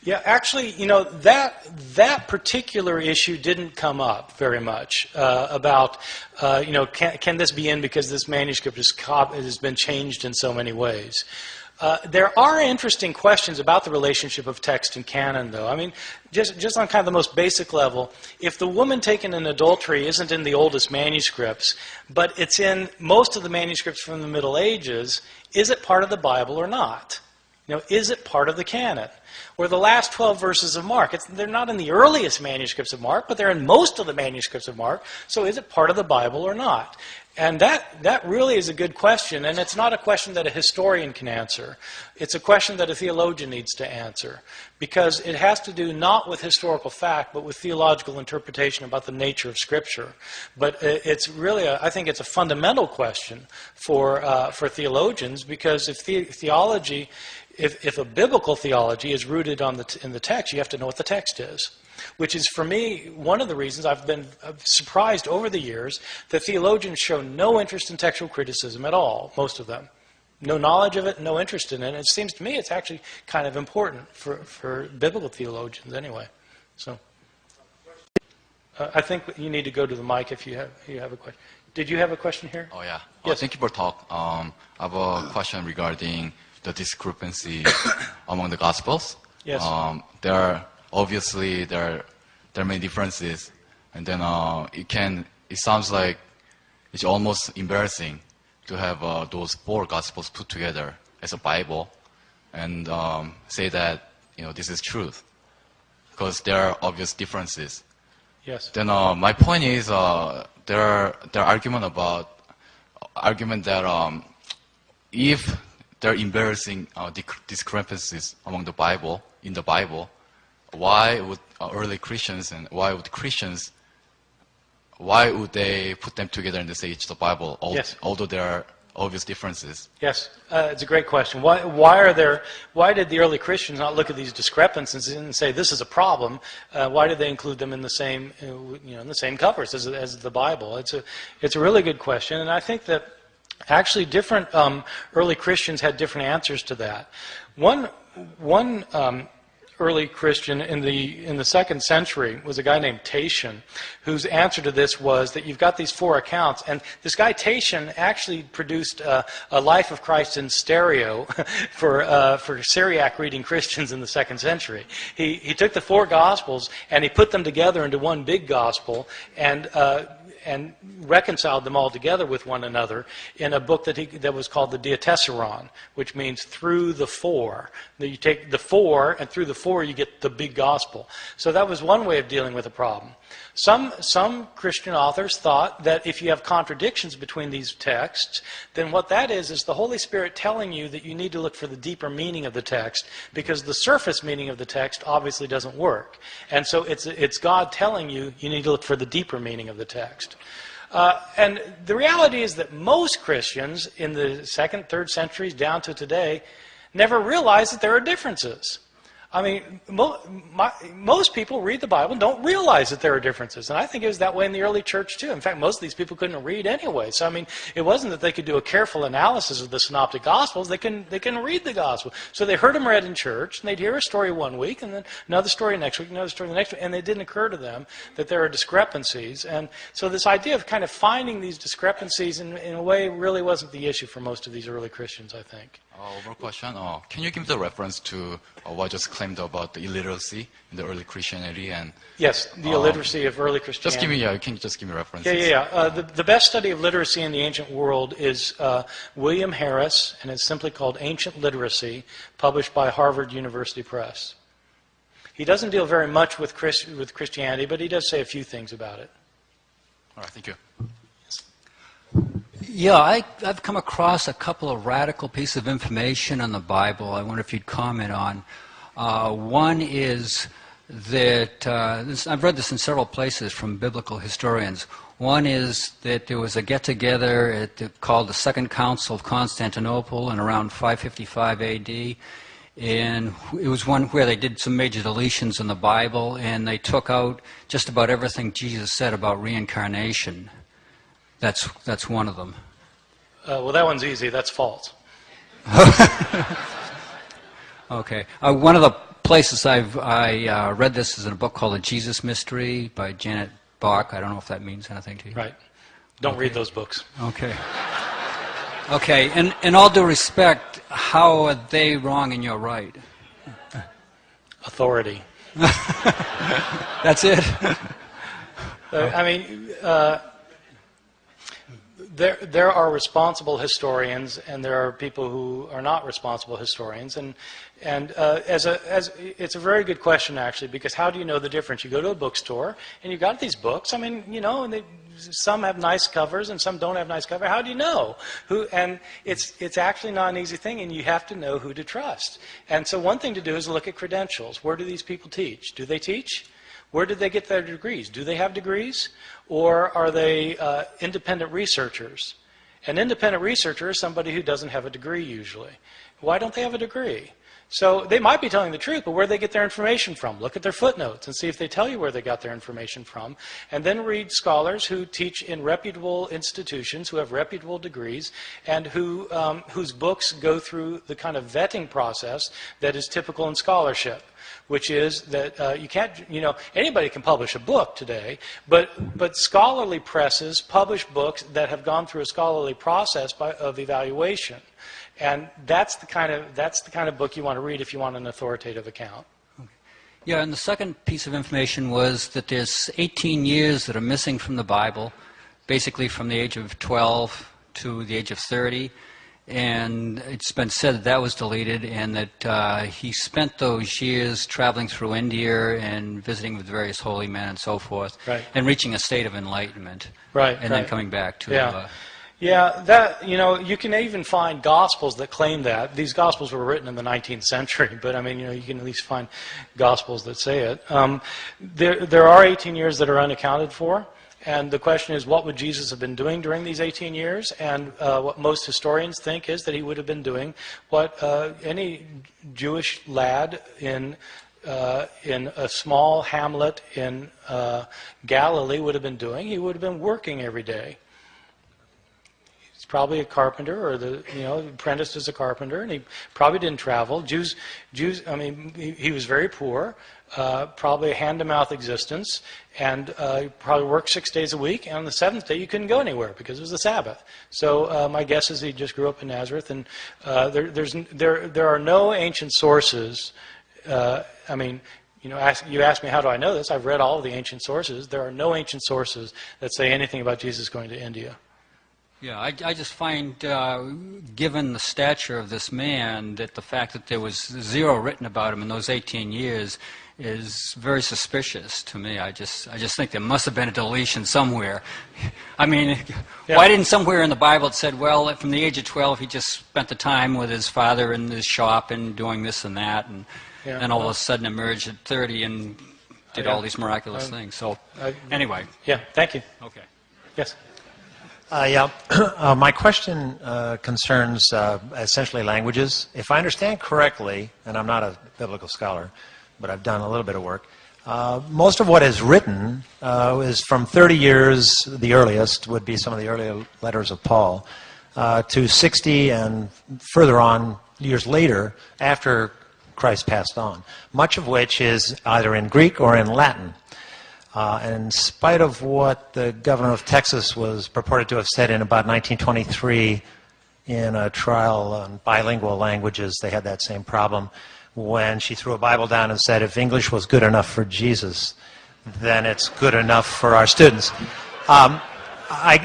Yeah, actually, that particular issue didn't come up very much about, can this be in because this manuscript has been changed in so many ways. There are interesting questions about the relationship of text and canon, though. I mean, just on kind of the most basic level, if the woman taken in adultery isn't in the oldest manuscripts, but it's in most of the manuscripts from the Middle Ages, is it part of the Bible or not? Is it part of the canon? Or the last 12 verses of Mark. They're not in the earliest manuscripts of Mark, but they're in most of the manuscripts of Mark. So is it part of the Bible or not? And that really is a good question, and it's not a question that a historian can answer. It's a question that a theologian needs to answer, because it has to do not with historical fact, but with theological interpretation about the nature of Scripture. But it's really, I think it's a fundamental question for theologians, because if theology, if a biblical theology is rooted in the text, you have to know what the text is. Which is, for me, one of the reasons I've been surprised over the years that theologians show no interest in textual criticism at all, most of them. No knowledge of it, no interest in it. And it seems to me it's actually kind of important for biblical theologians anyway. So, I think you need to go to the mic if you have a question. Did you have a question here? Oh, yeah. Yes. Thank you for talk. I have a question regarding the discrepancy among the Gospels. Yes. Obviously, there are many differences and then it sounds like it's almost embarrassing to have those 4 Gospels put together as a Bible and say that this is truth, because there are obvious differences. Yes. Then my point is there are argument that if there are embarrassing discrepancies among the Bible in the Bible, why would early Christians and why would they put them together and they say it's the Bible, although there are obvious differences? Yes, it's a great question. Why did the early Christians not look at these discrepancies and say this is a problem? Why did they include them in the same, in the same covers as the Bible? It's a really good question, and I think that actually different early Christians had different answers to that. One early Christian in the 2nd century was a guy named Tatian, whose answer to this was that you've got these 4 accounts, and this guy Tatian actually produced a Life of Christ in stereo for Syriac reading Christians in the 2nd century. He took the 4 Gospels and he put them together into one big Gospel and reconciled them all together with one another in a book that was called the Diatessaron, which means through the 4. You take the 4, and through the 4 you get the big gospel. So that was one way of dealing with the problem. Some Christian authors thought that if you have contradictions between these texts, then what that is the Holy Spirit telling you that you need to look for the deeper meaning of the text, because the surface meaning of the text obviously doesn't work. And so it's God telling you need to look for the deeper meaning of the text. And the reality is that most Christians in the 2nd, 3rd centuries down to today never realized that there are differences. I mean, most people read the Bible and don't realize that there are differences. And I think it was that way in the early church, too. In fact, most of these people couldn't read anyway. So, I mean, it wasn't that they could do a careful analysis of the Synoptic Gospels. They couldn't read the Gospel. So they heard them read in church, and they'd hear a story one week, and then another story next week, another story the next week, and it didn't occur to them that there are discrepancies. And so this idea of kind of finding these discrepancies in a way really wasn't the issue for most of these early Christians, I think. One more question. Can you give the reference to what just claimed about the illiteracy in the early Christianity? And yes, the illiteracy of early Christianity. You can just give me references. Yeah. The best study of literacy in the ancient world is William Harris, and it's simply called Ancient Literacy, published by Harvard University Press. He doesn't deal very much with Christianity, but he does say a few things about it. All right, thank you. Yeah, I've come across a couple of radical pieces of information on the Bible I wonder if you'd comment on. One is that, I've read this in several places from biblical historians. One is that there was a get-together called the Second Council of Constantinople in around 555 A.D., and it was one where they did some major deletions in the Bible, and they took out just about everything Jesus said about reincarnation. That's one of them. Well, that one's easy. That's false. Okay. One of the places I read this is in a book called The Jesus Mystery by Janet Bach. I don't know if that means anything to you. Right. Don't read those books. Okay. Okay. And in all due respect, how are they wrong and you're right? Authority. That's it? I mean... There are responsible historians, and there are people who are not responsible historians, and it's a very good question actually, because how do you know the difference? You go to a bookstore and you've got these books. I mean, and some have nice covers and some don't have nice covers. How do you know who? And it's actually not an easy thing, and you have to know who to trust. And so one thing to do is look at credentials. Where do these people teach? Do they teach? Where did they get their degrees? Do they have degrees? Or are they independent researchers? An independent researcher is somebody who doesn't have a degree usually. Why don't they have a degree? So they might be telling the truth, but where do they get their information from? Look at their footnotes and see if they tell you where they got their information from. And then read scholars who teach in reputable institutions, who have reputable degrees, and whose books go through the kind of vetting process that is typical in scholarship. Which is that you can't, anybody can publish a book today, but scholarly presses publish books that have gone through a scholarly process of evaluation, and that's the kind of book you want to read if you want an authoritative account. Okay. Yeah, and the second piece of information was that there's 18 years that are missing from the Bible, basically from the age of 12 to the age of 30. And it's been said that that was deleted, and that he spent those years traveling through India and visiting with various holy men and so forth, Right. and reaching a state of enlightenment, Right, and then coming back to... Yeah, that, you can even find Gospels that claim that. These Gospels were written in the 19th century, but I mean, you can at least find Gospels that say it. There are 18 years that are unaccounted for, and the question is, what would Jesus have been doing during these 18 years? And what most historians think is that he would have been doing what any Jewish lad in a small hamlet in Galilee would have been doing. He would have been working every day. Probably a carpenter, or apprenticed as a carpenter, and he probably didn't travel. Jews. I mean, he was very poor, probably a hand-to-mouth existence, and probably worked 6 days a week. And on the seventh day, you couldn't go anywhere because it was the Sabbath. So my guess is he just grew up in Nazareth. And there are no ancient sources. I mean, you asked me how do I know this? I've read all of the ancient sources. There are no ancient sources that say anything about Jesus going to India. Yeah, I just find, given the stature of this man, that the fact that there was zero written about him in those 18 years is very suspicious to me. I just think there must have been a deletion somewhere. I mean, why didn't somewhere in the Bible it said, well, from the age of 12 he just spent the time with his father in his shop and doing this and that, and then all of a sudden emerged at 30 and did all these miraculous things. So, anyway. Yeah, thank you. Okay. Yes. My question concerns essentially languages. If I understand correctly, and I'm not a biblical scholar, but I've done a little bit of work, most of what is written is from 30 years, the earliest would be some of the earlier letters of Paul, to 60 and further on years later after Christ passed on, much of which is either in Greek or in Latin. And in spite of what the governor of Texas was purported to have said in about 1923 in a trial on bilingual languages, they had that same problem when she threw a Bible down and said, if English was good enough for Jesus, then it's good enough for our students. I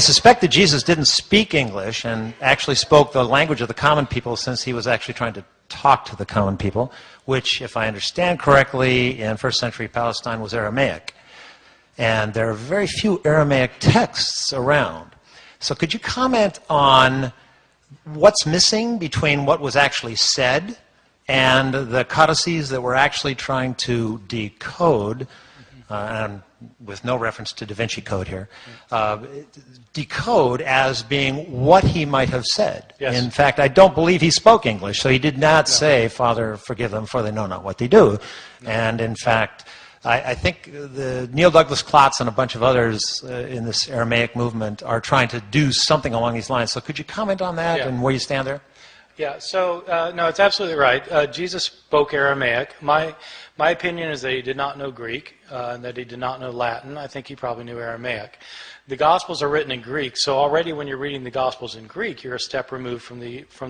suspect that Jesus didn't speak English and actually spoke the language of the common people, since he was actually trying to talk to the common people, which, if I understand correctly, in first century Palestine was Aramaic. And there are very few Aramaic texts around. So could you comment on what's missing between what was actually said and the codices that we're actually trying to decode, and with no reference to Da Vinci Code here, decode as being what he might have said. Yes. In fact, I don't believe he spoke English, so he did not say, Father, forgive them, for they know not what they do. No. And in fact, I think the Neil Douglas Klotz and a bunch of others in this Aramaic movement are trying to do something along these lines. So could you comment on that and where you stand there? Yeah, so, no, it's absolutely right. Jesus spoke Aramaic. My opinion is that he did not know Greek, and that he did not know Latin. I think he probably knew Aramaic. The Gospels are written in Greek, so already when you're reading the Gospels in Greek, you're a step removed from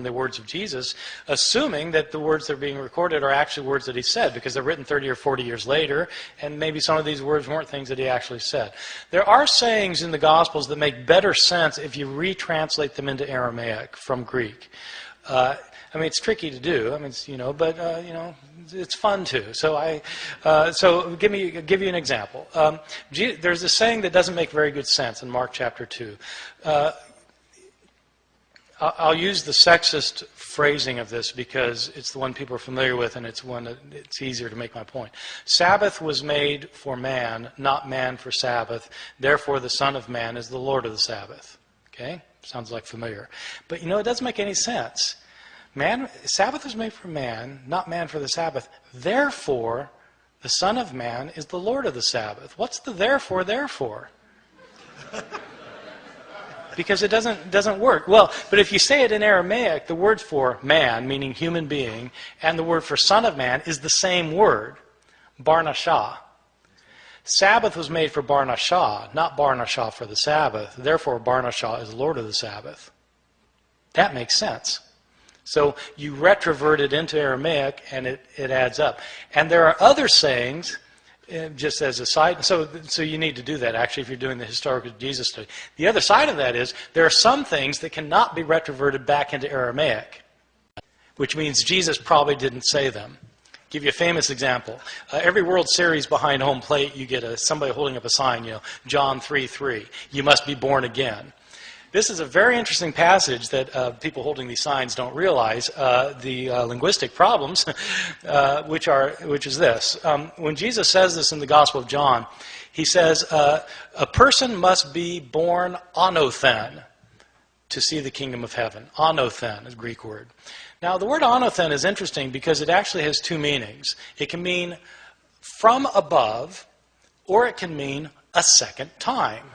the words of Jesus, assuming that the words that are being recorded are actually words that he said, because they're written 30 or 40 years later, and maybe some of these words weren't things that he actually said. There are sayings in the Gospels that make better sense if you retranslate them into Aramaic from Greek. I mean, it's tricky to do. I mean, but it's fun too. So give you an example. There's a saying that doesn't make very good sense in Mark chapter 2. I'll use the sexist phrasing of this because it's the one people are familiar with, and it's one that it's easier to make my point. Sabbath was made for man, not man for Sabbath. Therefore, the Son of Man is the Lord of the Sabbath. Okay? Sounds like familiar. But it doesn't make any sense. Sabbath was made for man, not man for the Sabbath. Therefore, the Son of Man is the Lord of the Sabbath. What's the therefore? Because it doesn't work. Well, but if you say it in Aramaic, the word for man, meaning human being, and the word for Son of Man is the same word, Barnashah. Sabbath was made for Barnashah, not Barnashah for the Sabbath. Therefore, Barnashah is Lord of the Sabbath. That makes sense. So you retrovert it into Aramaic, and it adds up. And there are other sayings, just as a side, so you need to do that, actually, if you're doing the historical Jesus study. The other side of that is, there are some things that cannot be retroverted back into Aramaic, which means Jesus probably didn't say them. Give you a famous example. Every World Series behind home plate, you get somebody holding up a sign, John 3:3. You must be born again. This is a very interesting passage that people holding these signs don't realize the linguistic problems, which is this. When Jesus says this in the Gospel of John, he says, a person must be born anothen to see the kingdom of heaven. Anothen is a Greek word. Now, the word anothen is interesting because it actually has two meanings. It can mean from above, or it can mean a second time.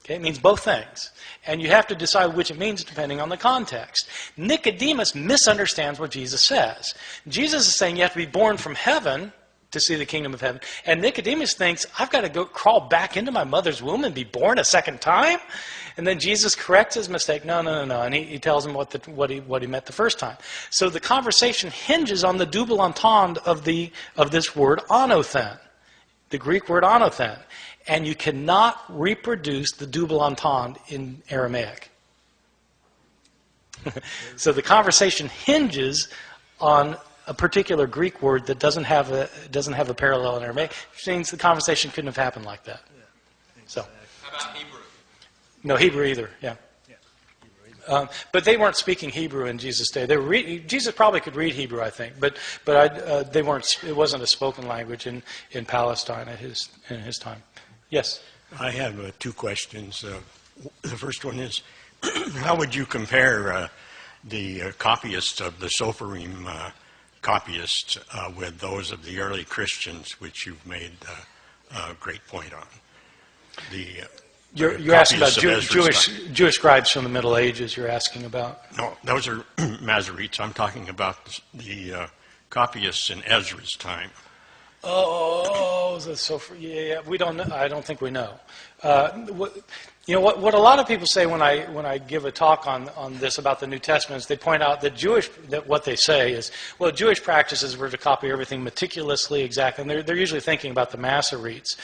Okay, it means both things. And you have to decide which it means depending on the context. Nicodemus misunderstands what Jesus says. Jesus is saying you have to be born from heaven to see the kingdom of heaven. And Nicodemus thinks, I've got to go crawl back into my mother's womb and be born a second time? And then Jesus corrects his mistake. No. And he tells him what he meant the first time. So the conversation hinges on the double entendre of this word anothen, the Greek word anothen. And you cannot reproduce the double entendre in Aramaic. So the conversation hinges on a particular Greek word that doesn't have a parallel in Aramaic, which means the conversation couldn't have happened like that. So. How about Hebrew? No Hebrew either. Yeah. But they weren't speaking Hebrew in Jesus' day. Jesus probably could read Hebrew, I think, but they weren't. It wasn't a spoken language in Palestine in his time. Yes? I have two questions. The first one is, how would you compare the copyists of the Sophorim copyists with those of the early Christians, which you've made a great point on? You're asking about Jewish scribes from the Middle Ages, you're asking about? No, those are Masoretes. I'm talking about the copyists in Ezra's time. Oh, so yeah. We don't know. I don't think we know. What a lot of people say when I give a talk on this about the New Testament is they point out that what they say is, well, Jewish practices were to copy everything meticulously, exactly, and they're usually thinking about the Masoretes.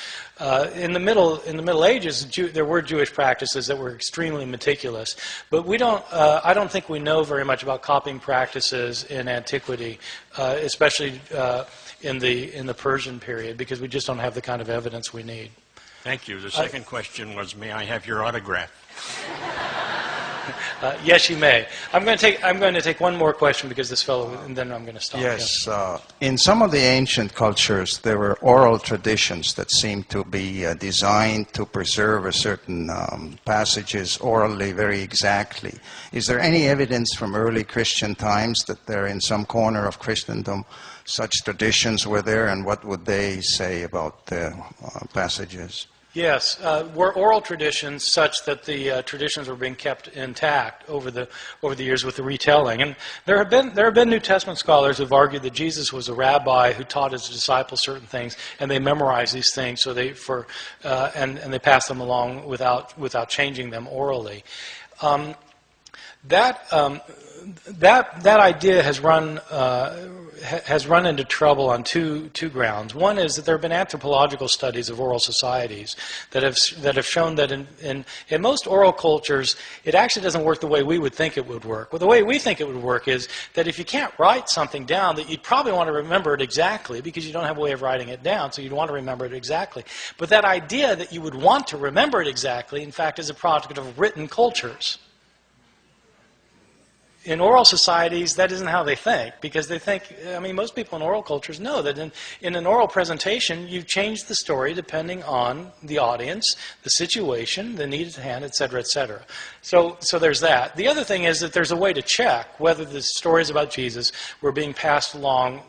In the Middle Ages, there were Jewish practices that were extremely meticulous, but we don't. I don't think we know very much about copying practices in antiquity, especially in the Persian period, because we just don't have the kind of evidence we need. Thank you. The second question was, may I have your autograph? Yes, you may. I'm going to take one more question because this fellow, and then I'm going to stop. Yes. In some of the ancient cultures, there were oral traditions that seemed to be designed to preserve a certain passages orally very exactly. Is there any evidence from early Christian times that there, in some corner of Christendom, such traditions were there, and what would they say about the passages? Yes, were oral traditions such that the traditions were being kept intact over the years with the retelling. And there have been New Testament scholars who've argued that Jesus was a rabbi who taught his disciples certain things, and they memorized these things so and they passed them along without changing them orally. That idea has run into trouble on two grounds. One is that there have been anthropological studies of oral societies that have shown that in most oral cultures, it actually doesn't work the way we would think it would work. Well, the way we think it would work is that if you can't write something down, that you'd probably want to remember it exactly because you don't have a way of writing it down, so you'd want to remember it exactly. But that idea that you would want to remember it exactly, in fact, is a product of written cultures. In oral societies, that isn't how they think, because they think, most people in oral cultures know that in an oral presentation, you change the story depending on the audience, the situation, the need at hand, etc., etc. So there's that. The other thing is that there's a way to check whether the stories about Jesus were being passed along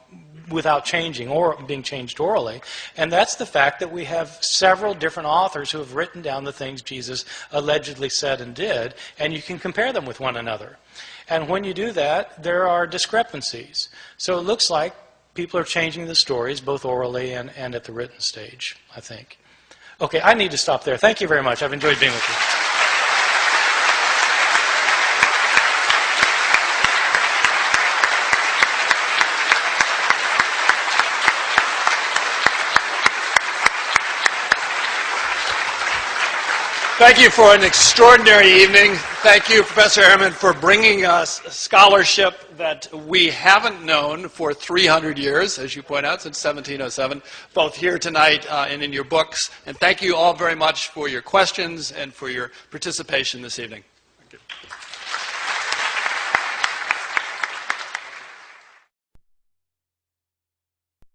without changing or being changed orally, and that's the fact that we have several different authors who have written down the things Jesus allegedly said and did, and you can compare them with one another. And when you do that, there are discrepancies. So it looks like people are changing the stories both orally and at the written stage, I think. Okay, I need to stop there. Thank you very much. I've enjoyed being with you. Thank you for an extraordinary evening. Thank you, Professor Ehrman, for bringing us scholarship that we haven't known for 300 years, as you point out, since 1707, both here tonight and in your books. And thank you all very much for your questions and for your participation this evening. Thank you.